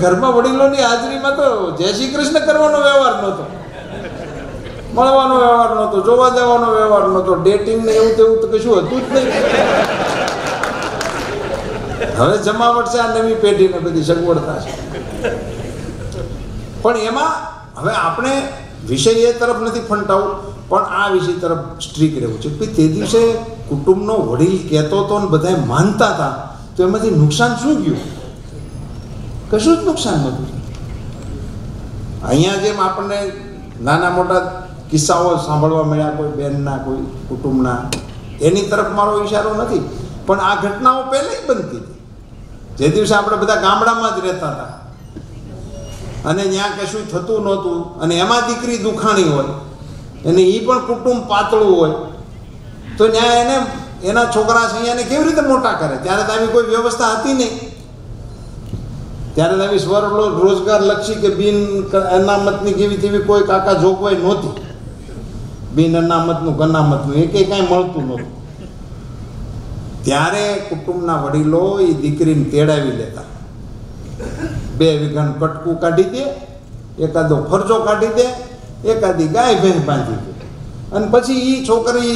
ઘરમાં વડીલોની હાજરીમાં તો જય શ્રી કૃષ્ણ કરવાનો વ્યવહાર નહોતો, મળવાનો વ્યવહાર નહોતો, જોવા જવાનો વ્યવહાર નહોતો, ડેટિંગ ને એવું તેવું તો કશું હતું જ નહીં. હવે જમાવટ છે આ નવી પેઢીને બધી સગવડતા છે. પણ એમાં હવે આપણે વિષય એ તરફ નથી ફંટાવું પણ આ વિષય તરફ સ્ટ્રીક રહેવું છે. તે દિવસે કુટુંબનો વડીલ કહેતો હતો ને બધા માનતા હતા તો એમાંથી નુકસાન શું ગયું? કશું જ નુકસાન નહોતું. અહીંયા જેમ આપણને નાના મોટા કિસ્સાઓ સાંભળવા મળ્યા, કોઈ બહેનના, કોઈ કુટુંબના, એની તરફ મારો ઈશારો નથી. પણ આ ઘટનાઓ પહેલાં બનતી હતી. જે દિવસે આપણે બધા ગામડામાં જ રહેતા હતા અને ત્યાં કશું થતું નહોતું અને એમાં દીકરી દુખાણી હોય અને એ પણ કુટુંબ પાતળું હોય તો ત્યાં એને એના છોકરા સૈયાને કેવી રીતે મોટા કરે? ત્યારે તો આવી કોઈ વ્યવસ્થા હતી નહીં. ત્યારે તો આવી રોજગાર લક્ષી કે બિન અનામતની કેવી તેવી કોઈ કાકા જોગવાઈ નહોતી. બિન અનામતનું અનામતનું એ કાંઈ મળતું નહોતું. ત્યારે કુટુંબના વડીલો એ દીકરીને તેડાવી લેતા. 2 વીઘાનું કટકું કાઢી દે, એકાદો ખર્ચો કાઢી દે, એકાદી ગાય ભેંસ બાંધી દે, અને પછી એ છોકરી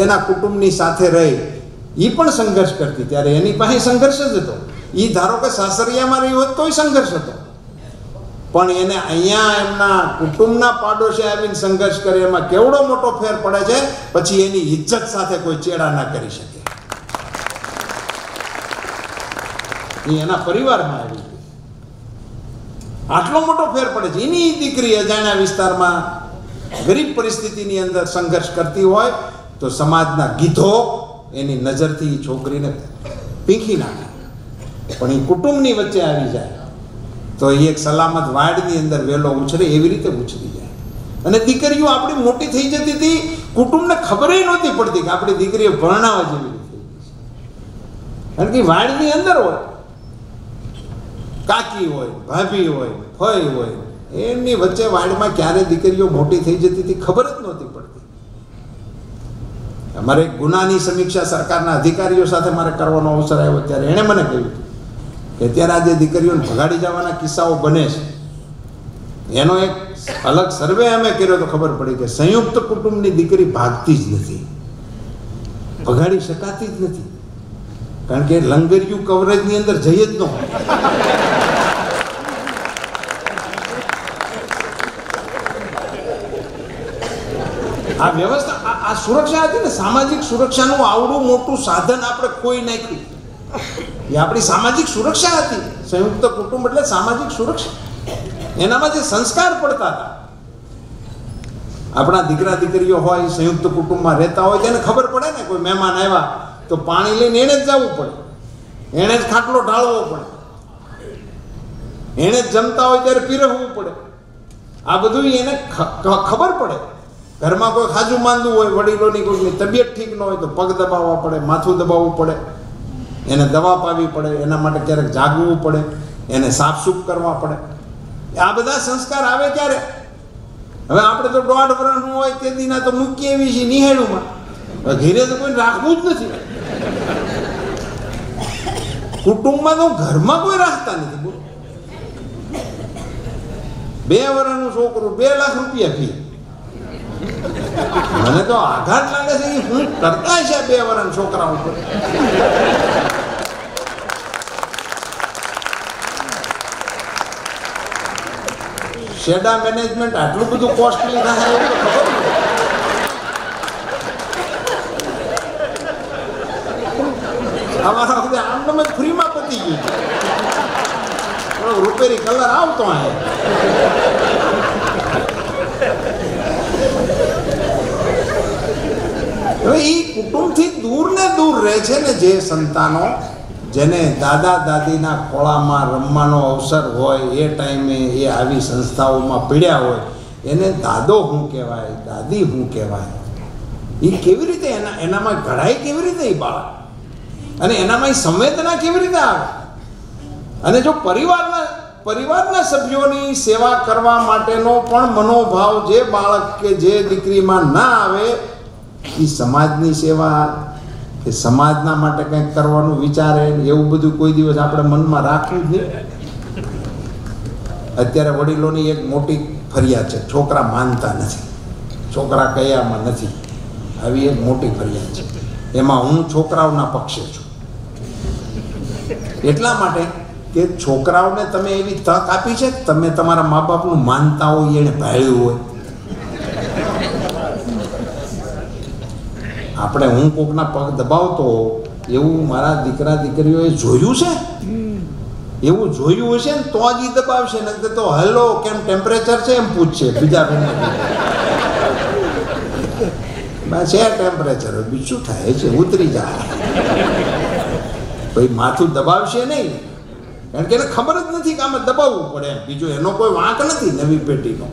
એના કુટુંબની સાથે રહી. એ પણ સંઘર્ષ કરતી. ત્યારે એની પાસે સંઘર્ષ જ હતો. એ ધારો કે સાસરિયામાં રહી હોત તોય સંઘર્ષ હતો, પણ એને અહીંયા એમના કુટુંબના પાડોશી આવીને સંઘર્ષ કરે એમાં કેવડો મોટો ફેર પડે છે. પછી એની ઇજ્જત સાથે કોઈ ચેડા ના કરી શકે. એ એના પરિવારમાં આવી આટલો મોટો ફેર પડે છે. એની દીકરી અજાણ્યા વિસ્તારમાં ગરીબ પરિસ્થિતિની અંદર સંઘર્ષ કરતી હોય તો સમાજના ગીધો એની નજરથી છોકરીને પીંખી નાખે. પણ એ કુટુંબની વચ્ચે આવી જાય તો એ એક સલામત વાડની અંદર વેલો ઉછરે એવી રીતે ઉછરી જાય. અને દીકરીઓ આપણી મોટી થઈ જતી હતી, કુટુંબને ખબર નહોતી પડતી કે આપણી દીકરીઓ ભણાવવા જેવી થઈ ગઈ છે. કારણ કે વાડની અંદર હોય, કાકી હોય, ભાભી હોય, ફઈ હોય, એમની વચ્ચે વાડમાં ક્યારે દીકરીઓ મોટી થઈ જતી હતી ખબર જ નહોતી પડતી. અમારે ગુનાની સમીક્ષા સરકારના અધિકારીઓ સાથે મારે કરવાનો અવસર આવ્યો ત્યારે એણે મને કહ્યું કે અત્યારે આજે દીકરીઓને ભગાડી જવાના કિસ્સાઓ બને છે. એનો એક અલગ સર્વે અમે કર્યો તો ખબર પડી કે સંયુક્ત કુટુંબની દીકરી ભાગતી જ નથી, ભગાડી શકાતી જ નથી. કારણ કે લંગરિયું કવરેજની અંદર જઈ જ ન હોય. આ વ્યવસ્થા, આ સુરક્ષા હતી ને, સામાજિક સુરક્ષાનું આવડું મોટું સાધન આપણે ખોઈ નાખ્યું. એ આપણી સામાજિક સુરક્ષા હતી. સંયુક્ત કુટુંબ એટલે સામાજિક સુરક્ષા. એનામાં જે સંસ્કાર પડતા હતા. આપણા દીકરા દીકરીઓ હોય સંયુક્ત કુટુંબમાં રહેતા હોય તેને ખબર પડે ને, કોઈ મહેમાન આવ્યા તો પાણી લઈને એને જ જવું પડે, એને જ ખાટલો ઢાળવો પડે, એને જ જમતા હોય ત્યારે પીરસવું પડે. આ બધું એને ખબર પડે. ઘરમાં કોઈ ખાજું માંદું હોય, વડીલોની કોઈની તબિયત ઠીક ન હોય તો પગ દબાવવા પડે, માથું દબાવવું પડે, એને દવા પાવી પડે, એના માટે ક્યારેક જાગવું પડે, એને સાફસૂફ કરવા પડે. આ બધા સંસ્કાર આવે ક્યારે? હવે આપણે તો 1.5 વર્ષનું હોય તે દીના તો મૂકીએ એવી છીએ નિહાળુમાં. ઘેરે તો કોઈ રાખવું જ નથી. કુટુંબમાં તો ઘરમાં કોઈ રાખતા નથી. 2 વર્ષનું છોકરું 2 લાખ રૂપિયા ફી. મને તો આઘાત લાગે છે કે હું કરતા છે 2 વર્ષના છોકરા ઉપર. શેડા મેનેજમેન્ટ આટલું બધું કોસ્ટલી થાય એવું તો ખબર નથી. અમારા વખતે આમ જ ફ્રીમાં પતી ગયું. રૂપેરી કલર આવતો અહીં. હવે એ કુટુંબથી દૂર ને દૂર રહે છે ને જે સંતાનો, જેને દાદા દાદીના ખોળામાં રમવાનો અવસર હોય, એ ટાઈમે એ આવી સંસ્થાઓમાં પીડ્યા હોય, એને દાદો શું કહેવાય, દાદી શું કહેવાય, એ કેવી રીતે એનામાં ઘડાય, કેવી રીતે એ બાળક, અને એનામાં સંવેદના કેવી રીતે આવે? અને જો પરિવારના સભ્યોની સેવા કરવા માટેનો પણ મનોભાવ જે બાળક કે જે દીકરીમાં ના આવે, એ સમાજની સેવા કે સમાજના માટે કંઈક કરવાનું વિચારે, એવું બધું કોઈ દિવસ આપણે મનમાં રાખવું જ નહીં. અત્યારે વડીલોની એક મોટી ફરિયાદ છે, છોકરા માનતા નથી, છોકરા કયામાં નથી. આવી એક મોટી ફરિયાદ છે. એમાં હું છોકરાઓના પક્ષે છું. એટલા માટે કે છોકરાઓને તમે એવી તક આપી છે, તમે તમારા મા બાપનું માનતા હોય, એને ભાળ્યું હોય. આપણે હું કોકના પગ દબાવતો એવું મારા દીકરા દીકરીઓએ જોયું છે? એવું જોયું હશે ને તો જ દબાવશે, ને તો હેલો કેમ ટેમ્પરેચર છે એમ પૂછશે બીજા બેન. બસ છે ટેમ્પરેચર, બીજું થાય છે, ઉતરી જાય. ભાઈ માથું દબાવશે નહીં, કારણ કે એને ખબર જ નથી કે આમાં દબાવવું પડે. બીજો એનો કોઈ વાંક નથી નવી પેઢીનો.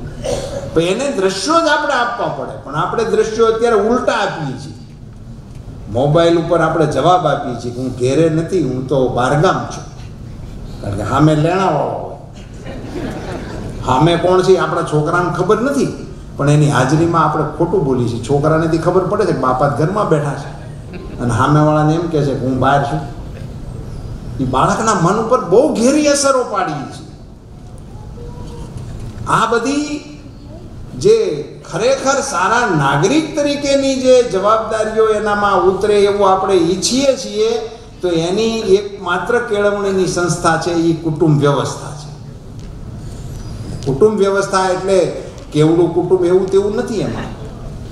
પણ એને દ્રશ્યો જ આપણે આપવા પડે, પણ આપણે દ્રશ્યો અત્યારે ઉલટા આપીએ છીએ. મોબાઈલ ઉપર આપણે જવાબ આપીએ છીએ કે હું ઘેરે નથી, હું તો બહારગામ છું. કારણ કે સામે લેણાવાળો હોય, સામે કોણ છે આપણા છોકરાને ખબર નથી, પણ એની હાજરીમાં આપણે ખોટું બોલીએ છીએ. છોકરાને ખબર પડે છે કે બાપા ઘરમાં બેઠા છે અને સામેવાળાને એમ કહે છે કે હું બહાર છું. એ બાળકના મન ઉપર બહુ ઘેરી અસરો પાડીએ છીએ. આ બધી જે ખરેખર સારા નાગરિક તરીકેની જે જવાબદારીઓ એનામાં ઉતરે એવું આપણે ઈચ્છીએ છીએ, તો એની એકમાત્ર કેળવણીની સંસ્થા છે એ કુટુંબ વ્યવસ્થા છે. કુટુંબ વ્યવસ્થા એટલે કેવડું કુટુંબ એવું તેવું નથી એમાં,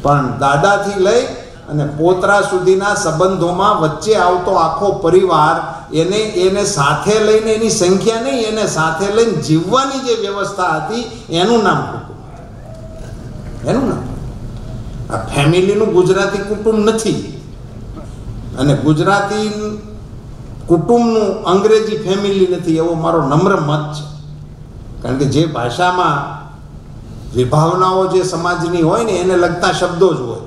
પણ દાદાથી લઈ અને પોતરા સુધીના સંબંધોમાં વચ્ચે આવતો આખો પરિવાર, એને સાથે લઈને, એની સંખ્યા નહીં, એને સાથે લઈને જીવવાની જે વ્યવસ્થા હતી એનું નામ કુટુંબ. એનું નામ આ ફેમિલીનું ગુજરાતી કુટુંબ નથી, અને ગુજરાતી કુટુંબનું અંગ્રેજી ફેમિલી નથી, એવો મારો નમ્ર મત છે. કારણ કે જે ભાષામાં વિભાવનાઓ જે સમાજની હોય ને એને લગતા શબ્દો જ હોય.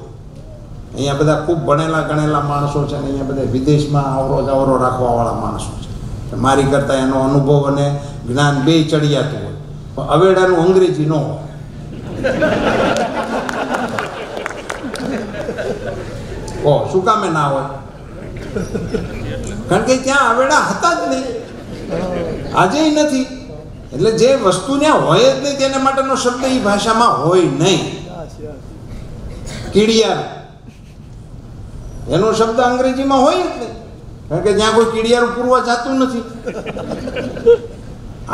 અહીંયા બધા ખૂબ ભણેલા ગણેલા માણસો છે, અને અહીંયા બધા વિદેશમાં આવરો જાવરો રાખવાવાળા માણસો છે. મારી કરતાં એનો અનુભવ અને જ્ઞાન બે ચડિયાતું હોય, પણ અવેડાનું અંગ્રેજી ન હોય. ઓ શું કામે ના હોય? કારણ કે ત્યાં અવેડા હતા જ નહીં, આજે નથી. એટલે જે વસ્તુ ત્યાં હોય જ નહીં તેના માટેનો શબ્દ એ ભાષામાં હોય નહીં. કીડિયારું એનો શબ્દ અંગ્રેજીમાં હોય જ નહીં, કારણ કે ત્યાં કોઈ કીડિયારું પૂરવા જતું નથી.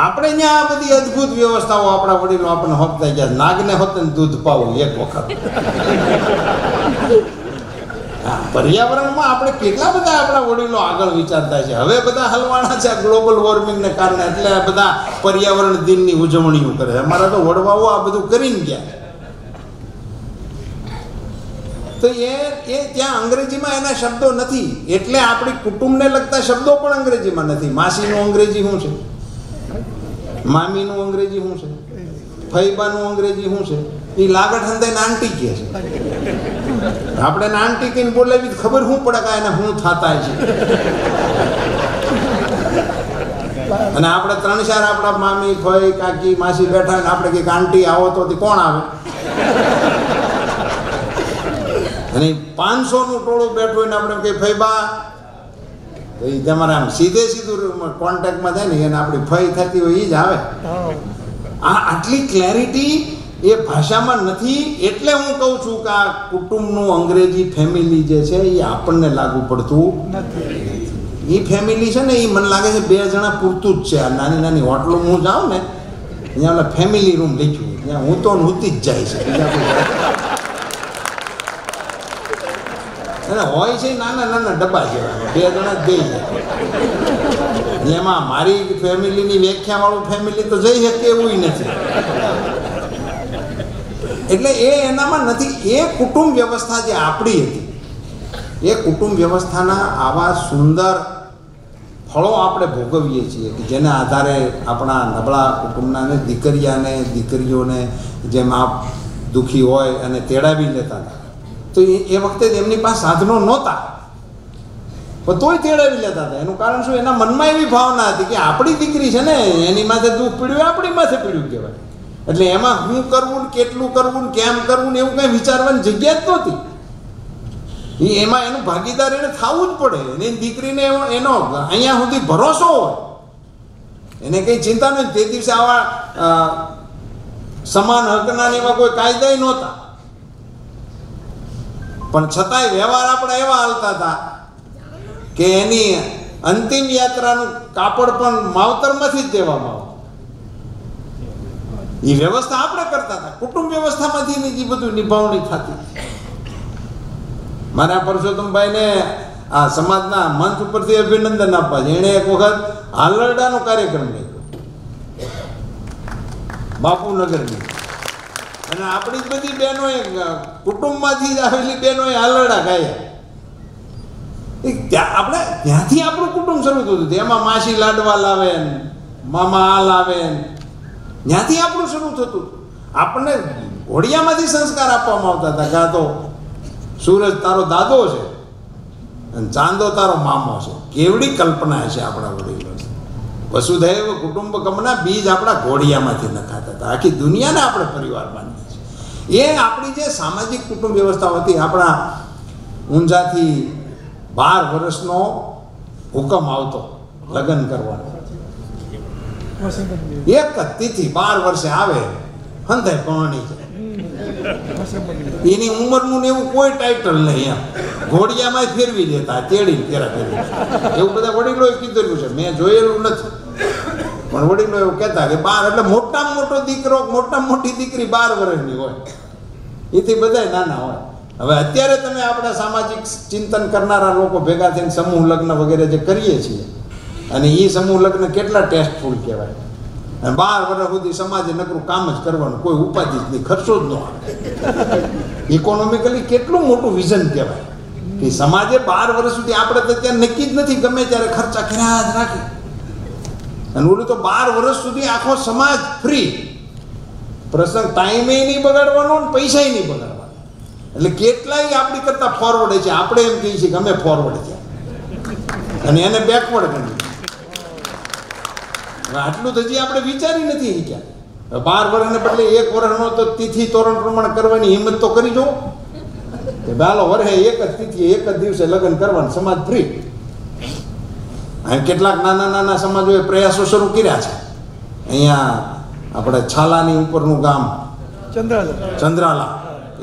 આપણે ત્યાં આ બધી અદભુત વ્યવસ્થાઓ આપણા વડીલો આપણને હપતા ગયા. નાગને હોતે દૂધ પાવું એક વખત. પર્યાવરણમાં આપણે કેટલા બધા આપણા વડીલો આગળ વિચારતા છે. હવે બધા હલવાણા છે ગ્લોબલ વોર્મિંગને કારણે, એટલે બધા પર્યાવરણ દિનની ઉજવણીઓ કરે છે. અમારા તો વડવાઓ આ બધું કરીને ગયા. તો એ ત્યાં અંગ્રેજીમાં એના શબ્દો નથી, એટલે આપણી કુટુંબને લગતા શબ્દો પણ અંગ્રેજીમાં નથી. માસીનું અંગ્રેજી શું છે, મામીનું અંગ્રેજી શું છે, ફૈબાનું અંગ્રેજી શું છે, એ લાગટ હંદાઈને આંટી કહે છે. આપણે આંટી કહીને બોલાવી ખબર શું પડે કે એને શું થતા છે. અને આપણે 3-4 આપણા મામી, ફઈ, કાકી, માસી બેઠા ને આપણે કઈક આંટી આવો તો કોણ આવે? અને 500નું ટોળું બેઠું હોય ને આપણે કઈ ફઈબા, એ તમારે આમ સીધું કોન્ટેક્ટમાં જાય ને એને આપણી ફઈ થતી હોય એ જ આવે. આટલી ક્લેરિટી એ ભાષામાં નથી. એટલે હું કહું છું કે આ કુટુંબનું અંગ્રેજી ફેમિલી જે છે એ આપણને લાગુ પડતું નથી. એ ફેમિલી છે ને એ મને લાગે છે 2 જણા પૂરતું જ છે. આ નાની નાની હોટલો હું જાઉં ને અહીંયા ઓલા ફેમિલી રૂમ લખ્યું, ત્યાં હું તો નહોતી જ જાય છે. અને હોય છે નાના નાના ડબ્બા જેવા, 2 જણા જ જઈ જાય. એટલે એમાં મારી ફેમિલીની વ્યાખ્યાવાળું ફેમિલી તો જઈ શકે એવું નથી. એટલે એનામાં નથી. એ કુટુંબ વ્યવસ્થા જે આપણી હતી, એ કુટુંબ વ્યવસ્થાના આવા સુંદર ફળો આપણે ભોગવીએ છીએ કે જેના આધારે આપણા નબળા કુટુંબના દીકરીઓને જેમ આપ દુઃખી હોય અને તેડાવી લેતા હતા, તો એ વખતે એમની પાસે સાધનો નહોતા, પણ તોય તેડાવી લેતા હતા. એનું કારણ શું? એના મનમાં એવી ભાવના હતી કે આપણી દીકરી છે ને, એની માથે દુઃખ પીડ્યું, આપણી માથે પીડ્યું કહેવાય. એટલે એમાં શું કરવું, કેટલું કરવું, કેમ કરવું એવું કંઈ વિચારવાની જગ્યા જ નહોતી. એમાં એનું ભાગીદાર એને થવું જ પડે. એની દીકરીને એનો અહીંયા સુધી ભરોસો હોય, એને કંઈ ચિંતા નથી. તે દિવસે આવા સમાન હકના એવા કોઈ કાયદા નહોતા, પણ છતાંય વ્યવહાર આપણા એવા હાલતા હતા કે એની અંતિમ યાત્રાનું કાપડ પણ માવતરમાંથી જ દેવામાં આવે. એ વ્યવસ્થા આપણે કરતા હતા. કુટુંબ વ્યવસ્થામાંથી જે બધું નિભાવણી થતી. મારા પરસોત્તમભાઈને આ સમાજના મંચ ઉપરથી અભિનંદન આપવા છે. એણે એક વખત હાલરડાનો કાર્યક્રમ કર્યો બાપુનગરની, અને આપણી જ બધી બહેનોએ, કુટુંબમાંથી જ આવેલી બહેનોએ હાલરડા ગાયા. આપણે ત્યાંથી આપણું કુટુંબ શરૂ થતું હતું. એમાં માસી લાડવા લાવે, મામા આ લાવે, ત્યાંથી આપણું શરૂ થતું. આપણને ઘોડિયામાંથી સંસ્કાર આપવામાં આવતા હતા કે આ તો સૂરજ તારો દાદો છે અને ચાંદો તારો મામો છે. કેવડી કલ્પના છે આપણા વડીલો. વસુધૈવ કુટુંબકમના બીજ આપણા ઘોડિયામાંથી નખાતા હતા. આખી દુનિયાને આપણે પરિવાર માનીએ છીએ. એ આપણી જે સામાજિક કુટુંબ વ્યવસ્થા હતી. આપણા ઊંઝાથી 12 વર્ષનો હુકમ આવતો લગ્ન કરવાનો. એક જ તિથિ 12 વર્ષે આવે હંધાય પરણી જાય. એની ઉંમરનું ને એવું કોઈ ટાઇટલ નહીં. એમ ઘોડિયામાં ફેરવી દેતા, તેડી ફેરા ફેરવી. એવું બધા વડીલોએ કીધેલું છે, મેં જોયેલું નથી, પણ વડીલો એવું કહેતા કે 12 એટલે મોટામાં મોટો દીકરો, મોટામાં મોટી દીકરી 12 વર્ષની હોય. એથી બધા નાના હોય. હવે અત્યારે તમે આપણા સામાજિક ચિંતન કરનારા લોકો ભેગા થઈને સમૂહ લગ્ન વગેરે જે કરીએ છીએ, અને એ સમૂહ લગ્ન કેટલા ટેસ્ટફુલ કહેવાય. અને 12 વર્ષ સુધી સમાજે નકરું કામ જ કરવાનું, કોઈ ઉપાધિ જ નહીં, ખર્ચો જ ન આવે. ઇકોનોમિકલી કેટલું મોટું વિઝન કહેવાય કે સમાજે 12 વર્ષ સુધી આપણે તો ત્યાં નક્કી જ નથી, ગમે ત્યારે ખર્ચા કર્યા જ રાખે. અને ઓલું તો 12 વર્ષ સુધી આખો સમાજ ફ્રી, પ્રસંગ ટાઈમે નહીં બગાડવાનો ને પૈસાય નહીં બગાડવાનો. એટલે કેટલાય આપણી કરતા ફોરવર્ડ છે. આપણે એમ કહીએ છીએ કે અમે ફોરવર્ડ છે અને એને બેકવર્ડ કરીએ. આટલું તો હજી આપણે વિચારી નથી શીખ્યા. 12 વર્ષને બદલે 1 વર્ષનો તો તિથિ તોરણ પ્રમાણે કરવાની હિંમત તો કરી જુઓ. ચાલો વર્ષે એક જ તિથિ, એક જ દિવસે લગ્ન કરવાનું, સમાજ ફ્રી. અને કેટલાક નાના નાના સમાજોએ પ્રયાસો શરૂ કર્યા છે. અહીંયા આપણે છાલાની ઉપરનું ગામ ચંદ્રાલા,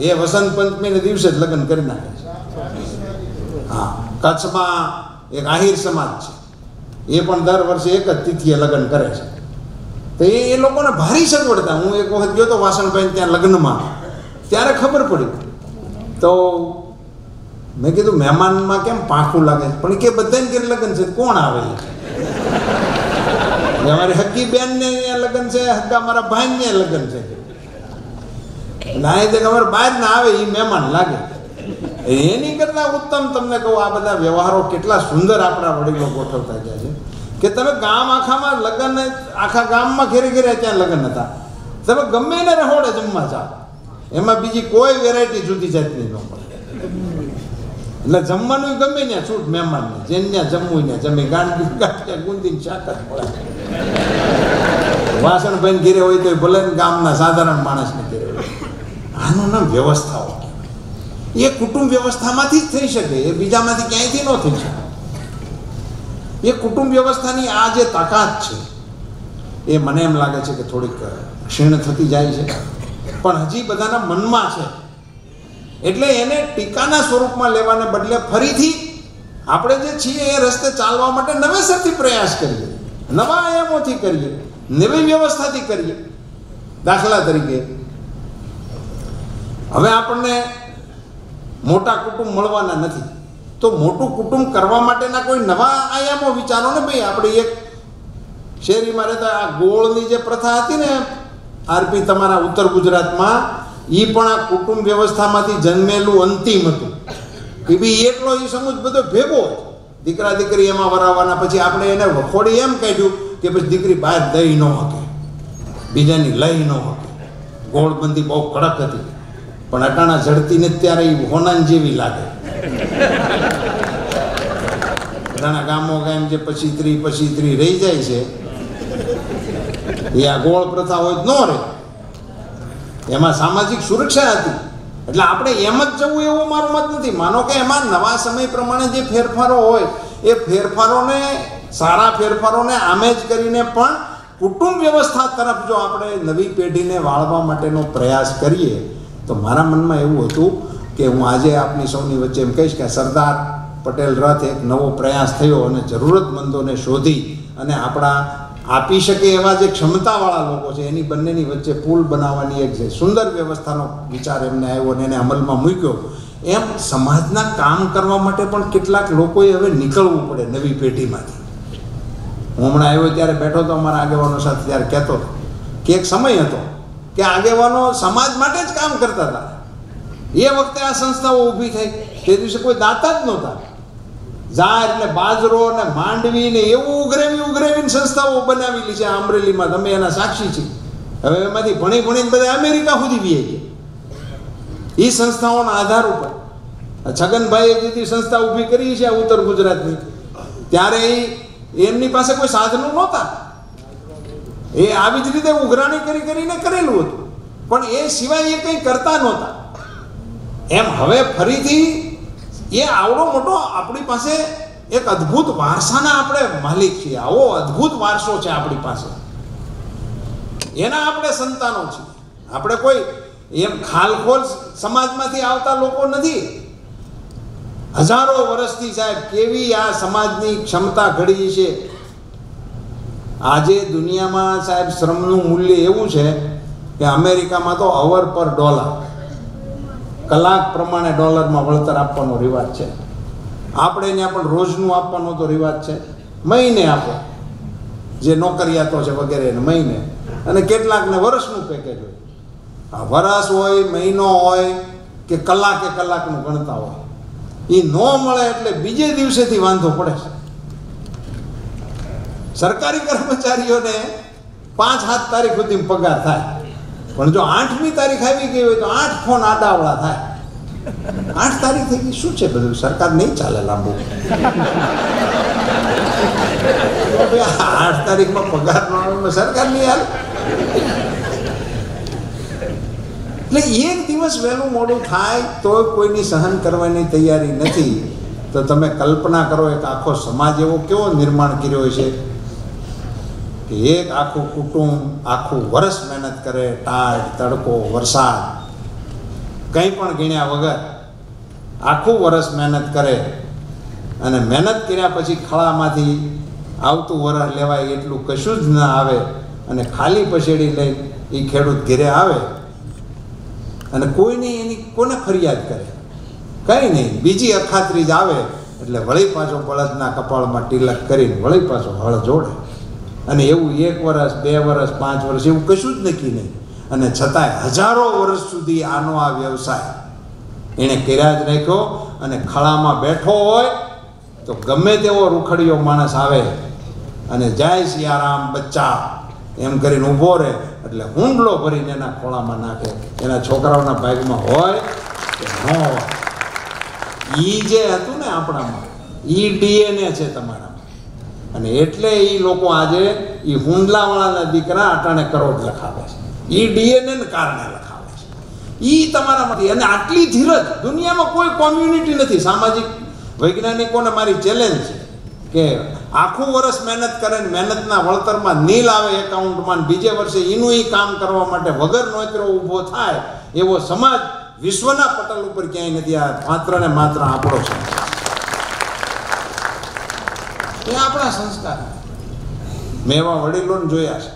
એ વસંત પંચમીને દિવસે જ લગ્ન કરી નાખે છે. હા, કચ્છમાં એક આહિર સમાજ છે, એ પણ દર વર્ષે એક જ તિથિએ લગ્ન કરે છે. તો એ લોકોને ભારી સગવડતા. હું એક વખત ગયો તો વાસણભાઈ ત્યાં લગ્નમાં, ત્યારે ખબર પડી. તો મેં કીધું મહેમાનમાં કેમ પાંખું લાગે છે? પણ કે બધાને ઘેર લગ્ન છે, કોણ આવે? અમારી હગ્ગી બેન ને લગ્ન છે, હગ્ગા મારા ભાઈ ને લગ્ન છે. ના અમારે બહાર ના આવે એ મહેમાન લાગે. એની કરતા ઉત્તમ તમને કહું, આ બધા વ્યવહારો કેટલા સુંદર આપણા વડીલો ગોઠવતા ગયા છે કે તમે ગામ આખામાં લગ્ન, આખા ગામમાં ઘેરે ઘેરે ત્યાં લગ્ન હતા, તમે ગમે એને રહોડે જમવા જાઓ, એમાં બીજી કોઈ વેરાયટી જુદી જાતની ન મળે. એટલે જમવાનું ગમે ને છૂટ મહેમાનને, જેને ત્યાં જમવું ને જમી. ગાંઠિયા ગુંદીને શાક જ પડે. વાસણભાઈ ઘેરે હોય તો ભલે ગામના સાધારણ માણસને ઘેરે હોય. આનું નામ વ્યવસ્થાઓ. એ કુટુંબ વ્યવસ્થામાંથી જ થઈ શકે, એ બીજામાંથી ક્યાંયથી ન થઈ શકે. એ કુટુંબ વ્યવસ્થાની આ જે તાકાત છે, એ મને એમ લાગે છે કે થોડીક ક્ષીણ થતી જાય છે, પણ હજી બધાના મનમાં છે. એટલે એને ટીકાના સ્વરૂપમાં લેવાને બદલે ફરીથી આપણે જે છીએ એ રસ્તે ચાલવા માટે નવેસરથી પ્રયાસ કરીએ, નવા આયામોથી કરીએ, નવી વ્યવસ્થાથી કરીએ. દાખલા તરીકે હવે આપણને મોટા કુટુંબ મળવાના નથી, તો મોટું કુટુંબ કરવા માટેના કોઈ નવા આયામો વિચારો ને. ભાઈ આપણે એક શેરીમાં રહેતા આ ગોળની જે પ્રથા હતી ને આરપી, તમારા ઉત્તર ગુજરાતમાં, એ પણ આ કુટુંબ વ્યવસ્થામાંથી જન્મેલું અંતિમ હતું. કે ભાઈ એટલો એ સમૂહ બધો ભેગો, દીકરા દીકરી એમાં વરાવવાના. પછી આપણે એને વખોડી એમ કાઢ્યું કે પછી દીકરી બહાર દઈ ન શકે, બીજાની લઈ ન શકે. ગોળબંધી બહુ કડક હતી, પણ અટાણા ઝડતીને ત્યારે એ હોનાન જેવી લાગે. અટાણા ગામો ગામ જે પછી રહી જાય છે, એ આ ગોળ પ્રથા હોય ન રહે. એમાં સામાજિક સુરક્ષા હતી. એટલે આપણે એમ જ જવું એવું મારું મત નથી. માનો કે એમાં નવા સમય પ્રમાણે જે ફેરફારો હોય, એ ફેરફારોને, સારા ફેરફારોને આમે જ કરીને પણ કુટુંબ વ્યવસ્થા તરફ જો આપણે નવી પેઢીને વાળવા માટેનો પ્રયાસ કરીએ, તો મારા મનમાં એવું હતું કે હું આજે આપની સૌની વચ્ચે એમ કહીશ કે સરદાર પટેલ રથ એક નવો પ્રયાસ થયો, અને જરૂરતમંદોને શોધી અને આપણા આપી શકે એવા જે ક્ષમતાવાળા લોકો છે એની બંનેની વચ્ચે પુલ બનાવવાની એક જે સુંદર વ્યવસ્થાનો વિચાર એમને આવ્યો અને એને અમલમાં મૂક્યો. એમ સમાજના કામ કરવા માટે પણ કેટલાક લોકોએ હવે નીકળવું પડે નવી પેઢીમાંથી. હું હમણાં આવ્યો ત્યારે બેઠો તો અમારા આગેવાનો સાથે, ત્યારે કહેતો હતો કે એક સમય હતો કે આગેવાનો સમાજ માટે જ કામ કરતા હતા. એ વખતે આ સંસ્થાઓ ઊભી થઈ, તે દિવસે કોઈ દાતા જ નહોતા. ઝાર એટલે બાજરો ને માંડવી ને એવું ઉઘરેવીને સંસ્થાઓ બનાવેલી છે અમરેલીમાં. તમે એના સાક્ષી છે. હવે એમાંથી ભણીને બધા અમેરિકા સુધી બી ગયા. એ સંસ્થાઓના આધાર ઉપર છગનભાઈએ જેથી સંસ્થા ઊભી કરી છે ઉત્તર ગુજરાતની, ત્યારે એમની પાસે કોઈ સાધનો નહોતા. એ આવી જ રીતે ઉઘરાણી કરીને કરેલું હતું, પણ એ સિવાય એ કંઈ કરતા નહોતા. એમ હવે ફરીથી એ આવડો મોટો આપણી પાસે એક અદ્ભુત વારસાના આપણે માલિક છીએ. આવો અદ્ભુત વારસો છે આપણી પાસે, એના આપણે સંતાનો છીએ. આપણે કોઈ એમ ખાલખોલ સમાજમાંથી આવતા લોકો નથી. હજારો વર્ષથી સાહેબ કેવી આ સમાજની ક્ષમતા ઘડી છે. આજે દુનિયામાં સાહેબ શ્રમનું મૂલ્ય એવું છે કે અમેરિકામાં તો અવર પર ડોલર, કલાક પ્રમાણે ડોલરમાં વળતર આપવાનો રિવાજ છે. આપણે ત્યાં પણ રોજનું આપવાનો તો રિવાજ છે. મહિને આપો, જે નોકરિયાતો છે વગેરે મહિને, અને કેટલાકને વર્ષનું પેકેજ હોય. વર્ષ હોય, મહિનો હોય કે કલાકનું ગણતા હોય. એ ન મળે એટલે બીજે દિવસેથી વાંધો પડે છે. સરકારી કર્મચારીઓને 5-7 તારીખ સુધી પગાર થાય, પણ જો 8મી તારીખ આવી ગઈ હોય તો 8 ફોન આડાવડા થાય. 8 તારીખ થઈ ગઈ, શું છે બધું? સરકાર નહીં ચાલે લાંબુ. 8 તારીખમાં પગાર ન આવે, સરકાર નહીં હાલે. એટલે એક દિવસ વહેલું મોડું થાય તો કોઈની સહન કરવાની તૈયારી નથી. તો તમે કલ્પના કરો, એક આખો સમાજ એવો કેવો નિર્માણ કર્યો છે કે એક આખું કુટુંબ આખું વર્ષ મહેનત કરે, ટાઢ તડકો વરસાદ કંઈ પણ ગણ્યા વગર આખું વર્ષ મહેનત કરે, અને મહેનત કર્યા પછી ખળામાંથી આવતું વરસ લેવાય એટલું કશું જ ના આવે, અને ખાલી પછેડી લઈ એ ખેડૂત ઘેરે આવે, અને કોઈ નહીં એની કોને ફરિયાદ કરે? કંઈ નહીં. બીજી અખાત્રીજ આવે એટલે વળી પાછો બળદના કપાળમાં તિલક કરીને વળી પાછો હળ જોડે. અને એવું 1 વર્ષ 2 વર્ષ 5 વર્ષ એવું કશું જ નક્કી નહીં. અને છતાંય હજારો વર્ષ સુધી આનો આ વ્યવસાય એણે કર્યા જ રાખ્યો. અને ખળામાં બેઠો હોય તો ગમે તેવો રૂખડીયો માણસ આવે અને જય સિયારામ બચ્ચા એમ કરીને ઊભો રહે એટલે હુંડલો ભરીને એના ખોળામાં નાખે. એના છોકરાઓના ભાગમાં હોય કે ન હોય, એ જે હતું ને આપણામાં, એ DNA છે તમારામાં. અને એટલે એ લોકો આજે એ હુંડલાવાળાના દીકરા અટાણે કરોડ લખાવે છે. એ DNA ને કારણે લખાવે છે. એ તમારામાંથી. અને આટલી ધીરજ દુનિયામાં કોઈ કોમ્યુનિટી નથી. સામાજિક વૈજ્ઞાનિકોને મારી ચેલેન્જ છે કે આખું વર્ષ મહેનત કરે ને મહેનતના વળતરમાં નીલ આવે એકાઉન્ટમાં, બીજે વર્ષે એનું એ કામ કરવા માટે વગર નોકરો ઊભો થાય એવો સમાજ વિશ્વના પટલ ઉપર ક્યાંય નથી. આ માત્ર ને માત્ર આપણો છે, એ આપણા સંસ્કાર. મેં એવા વડીલોને જોયા છે,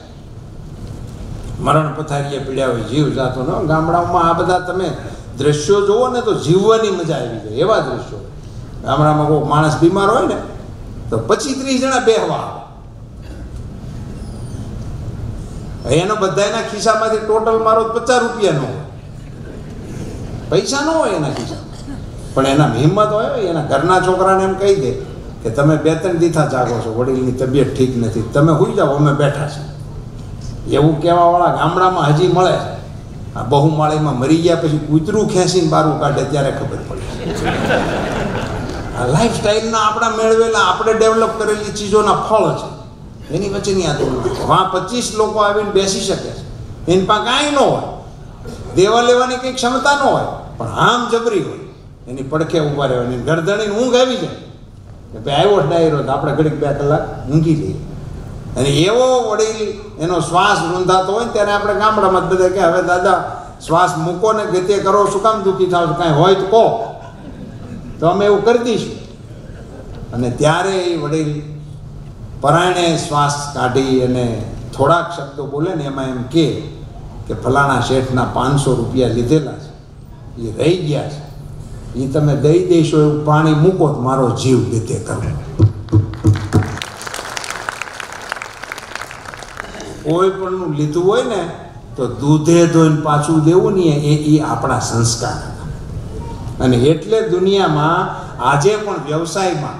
મરણ પથારીએ પીડ્યા હોય, જીવ જાતો ન. ગામડાઓમાં આ બધા તમે દ્રશ્યો જોવો ને તો જીવવાની મજા આવી જાય એવા દ્રશ્યો. ગામડામાં કોઈ માણસ બીમાર હોય ને તો 25-30 જણા બેહવા આવે. એનો બધાના ખિસ્સામાંથી ટોટલ મારો 50 રૂપિયા ન હોય, પૈસા ન હોય એના ખિસ્સામાં, પણ એના હિંમત હોય. એના ઘરના છોકરાને એમ કહી દે કે તમે 2-3 દીથા જાગો છો, વડીલની તબિયત ઠીક નથી, તમે સુઈ જાઓ, અમે બેઠા છીએ. એવું કહેવાવાળા ગામડામાં હજી મળે છે. આ બહુમાળીમાં મરી ગયા પછી કૂતરું ખેંચીને બારું કાઢે ત્યારે ખબર પડે. આ લાઈફસ્ટાઈલના આપણા મેળવેલા, આપણે ડેવલપ કરેલી ચીજોના ફળ છે. એની વચ્ચેની આ તુલના. વાં 25 લોકો આવીને બેસી શકે છે, એની પાસે કાંઈ ન હોય, દેવા લેવાની કંઈ ક્ષમતા ન હોય, પણ આમ જબરી હોય. એની પડખે ઊભા રહેવાની, એની ગરદણીને ઊંઘ આવી જાય કે ભાઈ આવ્યો ડાયરો તો આપણે ઘડીક 2 કલાક ઊંઘી લઈએ. અને એવો વડીલ એનો શ્વાસ રૂંધાતો હોય ને ત્યારે આપણે ગામડામાં જ બધા કે હવે દાદા શ્વાસ મૂકો ને ગતે કરો, શું કામ દુઃખી થાવ? કાંઈ હોય તો કહો, તો અમે એવું કરી દઈશું. અને ત્યારે એ વડીલ પરાયણે શ્વાસ કાઢી અને થોડાક શબ્દો બોલે ને એમાં એમ કે ફલાણા શેઠના 500 રૂપિયા લીધેલા છે, એ રહી ગયા છે, એ તમે દઈ દેશો એવું પાણી મૂકો તો મારો જીવ ગતે કરો. કોઈ પણનું લીધું હોય ને તો દૂધે ધોઈને પાછું દેવું નહીં, એ આપણા સંસ્કાર હતા. અને એટલે દુનિયામાં આજે પણ વ્યવસાયમાં,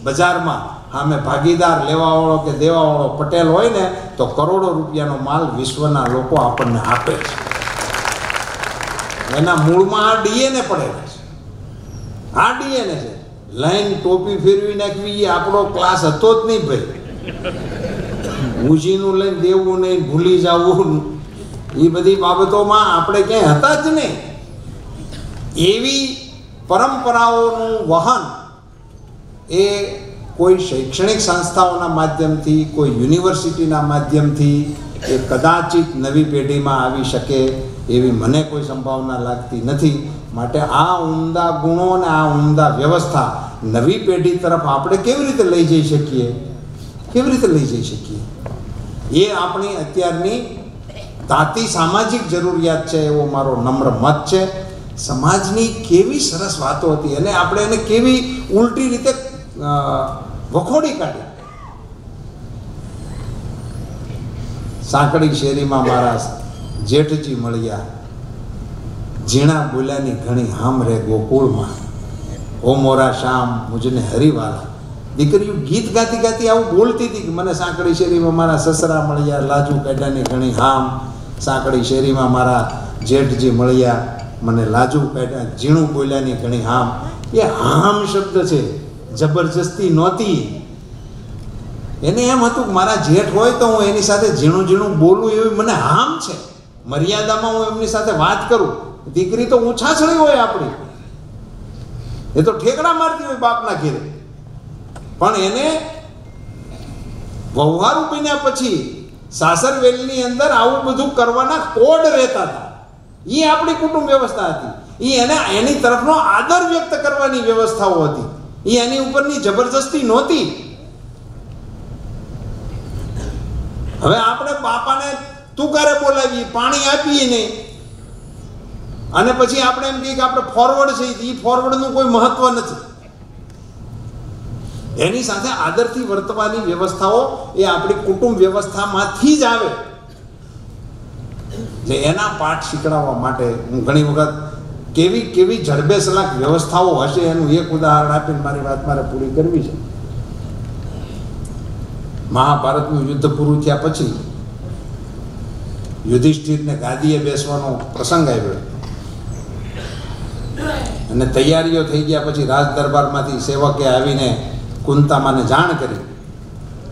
બજારમાં સામે ભાગીદાર લેવાવાળો કે દેવાવાળો પટેલ હોય ને તો કરોડો રૂપિયાનો માલ વિશ્વના લોકો આપણને આપે છે. એના મૂળમાં આ ડીએનએ પડેલા છે. આ ડીએનએ છે. લાઈન ટોપી ફેરવી નાખવી એ આપણો ક્લાસ હતો જ નહીં ભાઈ. ઉજીનું લઈને દેવું નહીં, ભૂલી જવું, એ બધી બાબતોમાં આપણે ક્યાંય હતા જ નહીં. એવી પરંપરાઓનું વહન એ કોઈ શૈક્ષણિક સંસ્થાઓના માધ્યમથી, કોઈ યુનિવર્સિટીના માધ્યમથી એ કદાચિત નવી પેઢીમાં આવી શકે એવી મને કોઈ સંભાવના લાગતી નથી. માટે આ ઉમદા ગુણો અને આ ઉમદા વ્યવસ્થા નવી પેઢી તરફ આપણે કેવી રીતે લઈ જઈ શકીએ, કેવી રીતે લઈ જઈ શકીએ, એ આપણી અત્યારની તાતી સામાજિક જરૂરિયાત છે એવો મારો નમ્ર મત છે. સમાજની કેવી સરસ વાતો હતી અને આપણે એને કેવી ઉલટી રીતે વખોડી કાઢી. સાંકડી શેરીમાં મારા જેઠજી મળ્યા, ઝીણા બોલ્યાની ઘણી હામ રે ગોકુળમાં, ઓ મોરા શામ મુજને હરિવાલા. દીકરીઓ ગીત ગાતી ગાતી આવું બોલતી હતી કે મને સાંકડી શેરીમાં મારા સસરા મળ્યા, લાજુ કાઢ્યાની ઘણી હામ. સાંકડી શેરીમાં મારા જેઠજી મળ્યા, મને લાજુ કાઢ્યા, ઝીણું બોલ્યાની ઘણી હામ. એ હામ શબ્દ છે, જબરજસ્તી નહોતી. એને એમ હતું કે મારા જેઠ હોય તો હું એની સાથે ઝીણું ઝીણું બોલું, એવી મને હામ છે. મર્યાદામાં હું એમની સાથે વાત કરું. દીકરી તો ઊંછાછળી હોય આપણી, એ તો ઠેકડા મારતી હોય બાપના ઘેરે, પણ એને વહુહારું બન્યા પછી સાસરવેલની અંદર આવું બધું કરવાના કોડ રહેતા હતા. એ આપણી કુટુંબ વ્યવસ્થા હતી. એ એને એની તરફનો આદર વ્યક્ત કરવાની વ્યવસ્થાઓ હતી. એ એની ઉપરની જબરજસ્તી નહોતી. હવે આપણે બાપાને તુકારે બોલાવીએ, પાણી આપીએ નહીં, અને પછી આપણે એમ કહીએ કે આપણે ફોરવર્ડ છે. એ ફોરવર્ડનું કોઈ મહત્વ નથી. એની સાથે આદરથી વર્તવાની વ્યવસ્થાઓ એ આપણી કુટુંબ વ્યવસ્થામાંથી જ આવે. જે એના પાઠ શીખડાવવા માટે હું ઘણી વખત કેવી કેવી જડબેસલાક વ્યવસ્થાઓ હશે એનું એક ઉદાહરણ આપીને મારી વાત મારે પૂરી કરવી છે. મહાભારતનું યુદ્ધ પૂરું થયા પછી યુધિષ્ઠિરને ગાદીએ બેસવાનો પ્રસંગ આવ્યો અને તૈયારીઓ થઈ ગયા પછી રાજ દરબારમાંથી સેવકે આવીને કુંતામાને જાણ કરી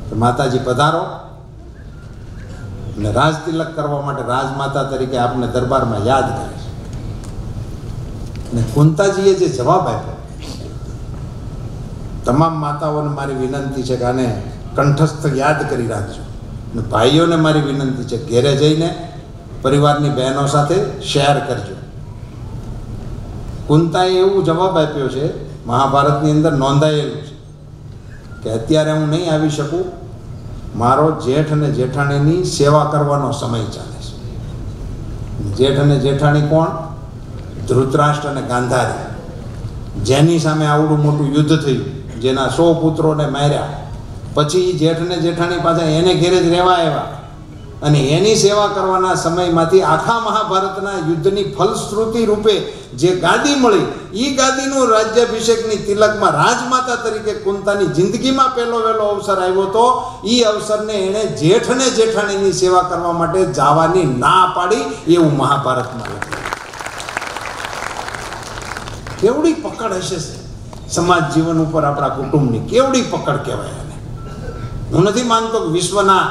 કે માતાજી પધારો અને રાજ તિલક કરવા માટે રાજમાતા તરીકે આપને દરબારમાં યાદ કરે છે. અને કુંતાજીએ જે જવાબ આપ્યો, તમામ માતાઓને મારી વિનંતી છે કે આને કંઠસ્થ યાદ કરી રાખજો, અને ભાઈઓને મારી વિનંતી છે ઘેરે જઈને પરિવારની બહેનો સાથે શેર કરજો. કુંતાએ એવું જવાબ આપ્યો છે, મહાભારતની અંદર નોંધાયેલું છે કે અત્યારે હું નહીં આવી શકું, મારો જેઠ અને જેઠાણીની સેવા કરવાનો સમય ચાલે છે. જેઠ અને જેઠાણી કોણ? ધૃતરાષ્ટ્ર અને ગાંધારી, જેની સામે આવડું મોટું યુદ્ધ થયું, જેના 100 પુત્રોને માર્યા, પછી જેઠ અને જેઠાણી પાછા એને ઘેરે જ રહેવા આવ્યા અને એની સેવા કરવાના સમયમાંથી આખા મહાભારતના યુદ્ધની ફલશ્રુતિ રૂપે જે ગાદી મળી, એ ગાદીનું રાજ્યાભિષેકની તિલકમાં રાજમાતા તરીકે કુંતાની જિંદગીમાં પહેલો વહેલો અવસર આવ્યો હતો. એ અવસરને એણે જેઠ અને જેઠાણીની સેવા કરવા માટે જવાની ના પાડી, એવું મહાભારતમાં લખ્યું. કેવડી પકડ હશે સમાજ જીવન ઉપર આપણા કુટુંબની, કેવડી પકડ કહેવાય એને. હું નથી માનતો કે વિશ્વના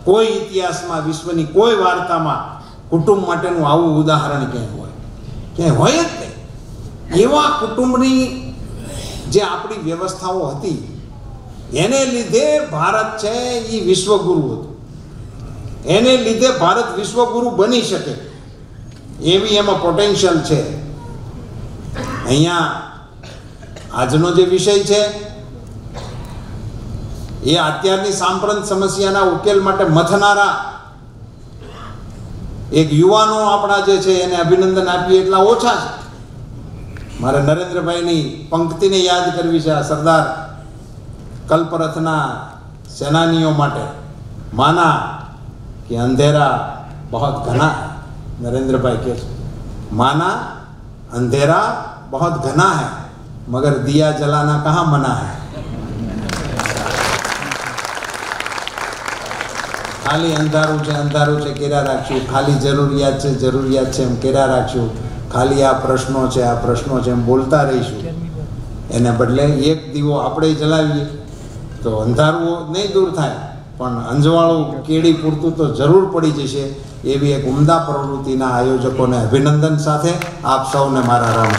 કોઈ ઇતિહાસમાં, વિશ્વની કોઈ વાર્તામાં કુટુંબ માટેનું આવું ઉદાહરણ ક્યાંય હોય, ક્યાંય હોય જ નહીં. એવા કુટુંબની જે આપણી વ્યવસ્થાઓ હતી એને લીધે ભારત છે એ વિશ્વગુરુ હતું. એને લીધે ભારત વિશ્વગુરુ બની શકે એવી એમાં પોટેન્શિયલ છે. અહીંયા આજનો જે વિષય છે એ અત્યારની સાંપ્રત સમસ્યાના ઉકેલ માટે મથનારા એક યુવાનો આપણા જે છે એને અભિનંદન આપીએ એટલા ઓછા છે. મારે નરેન્દ્રભાઈની પંક્તિને યાદ કરવી છે, આ સરદાર કલ્પરથના સેનાનીઓ માટે, માના કે અંધેરા બહોત ઘના. નરેન્દ્રભાઈ કહે છે, માના અંધેરા बहुत घना है मगर दिया जलाना कहाँ मना है. ખાલી અંધારું છે કર્યા રાખશું, ખાલી જરૂરિયાત છે એમ કર્યા રાખશું, ખાલી આ પ્રશ્નો છે એમ બોલતા રહીશું એને બદલે એક દીવો આપણે જલાવીએ તો અંધારું નહીં દૂર થાય, પણ અંજવાળું કેડી પૂરતું તો જરૂર પડી જશે. એવી એક ઉમદા પ્રવૃત્તિના આયોજકોને અભિનંદન સાથે આપ સૌને મારા રામ.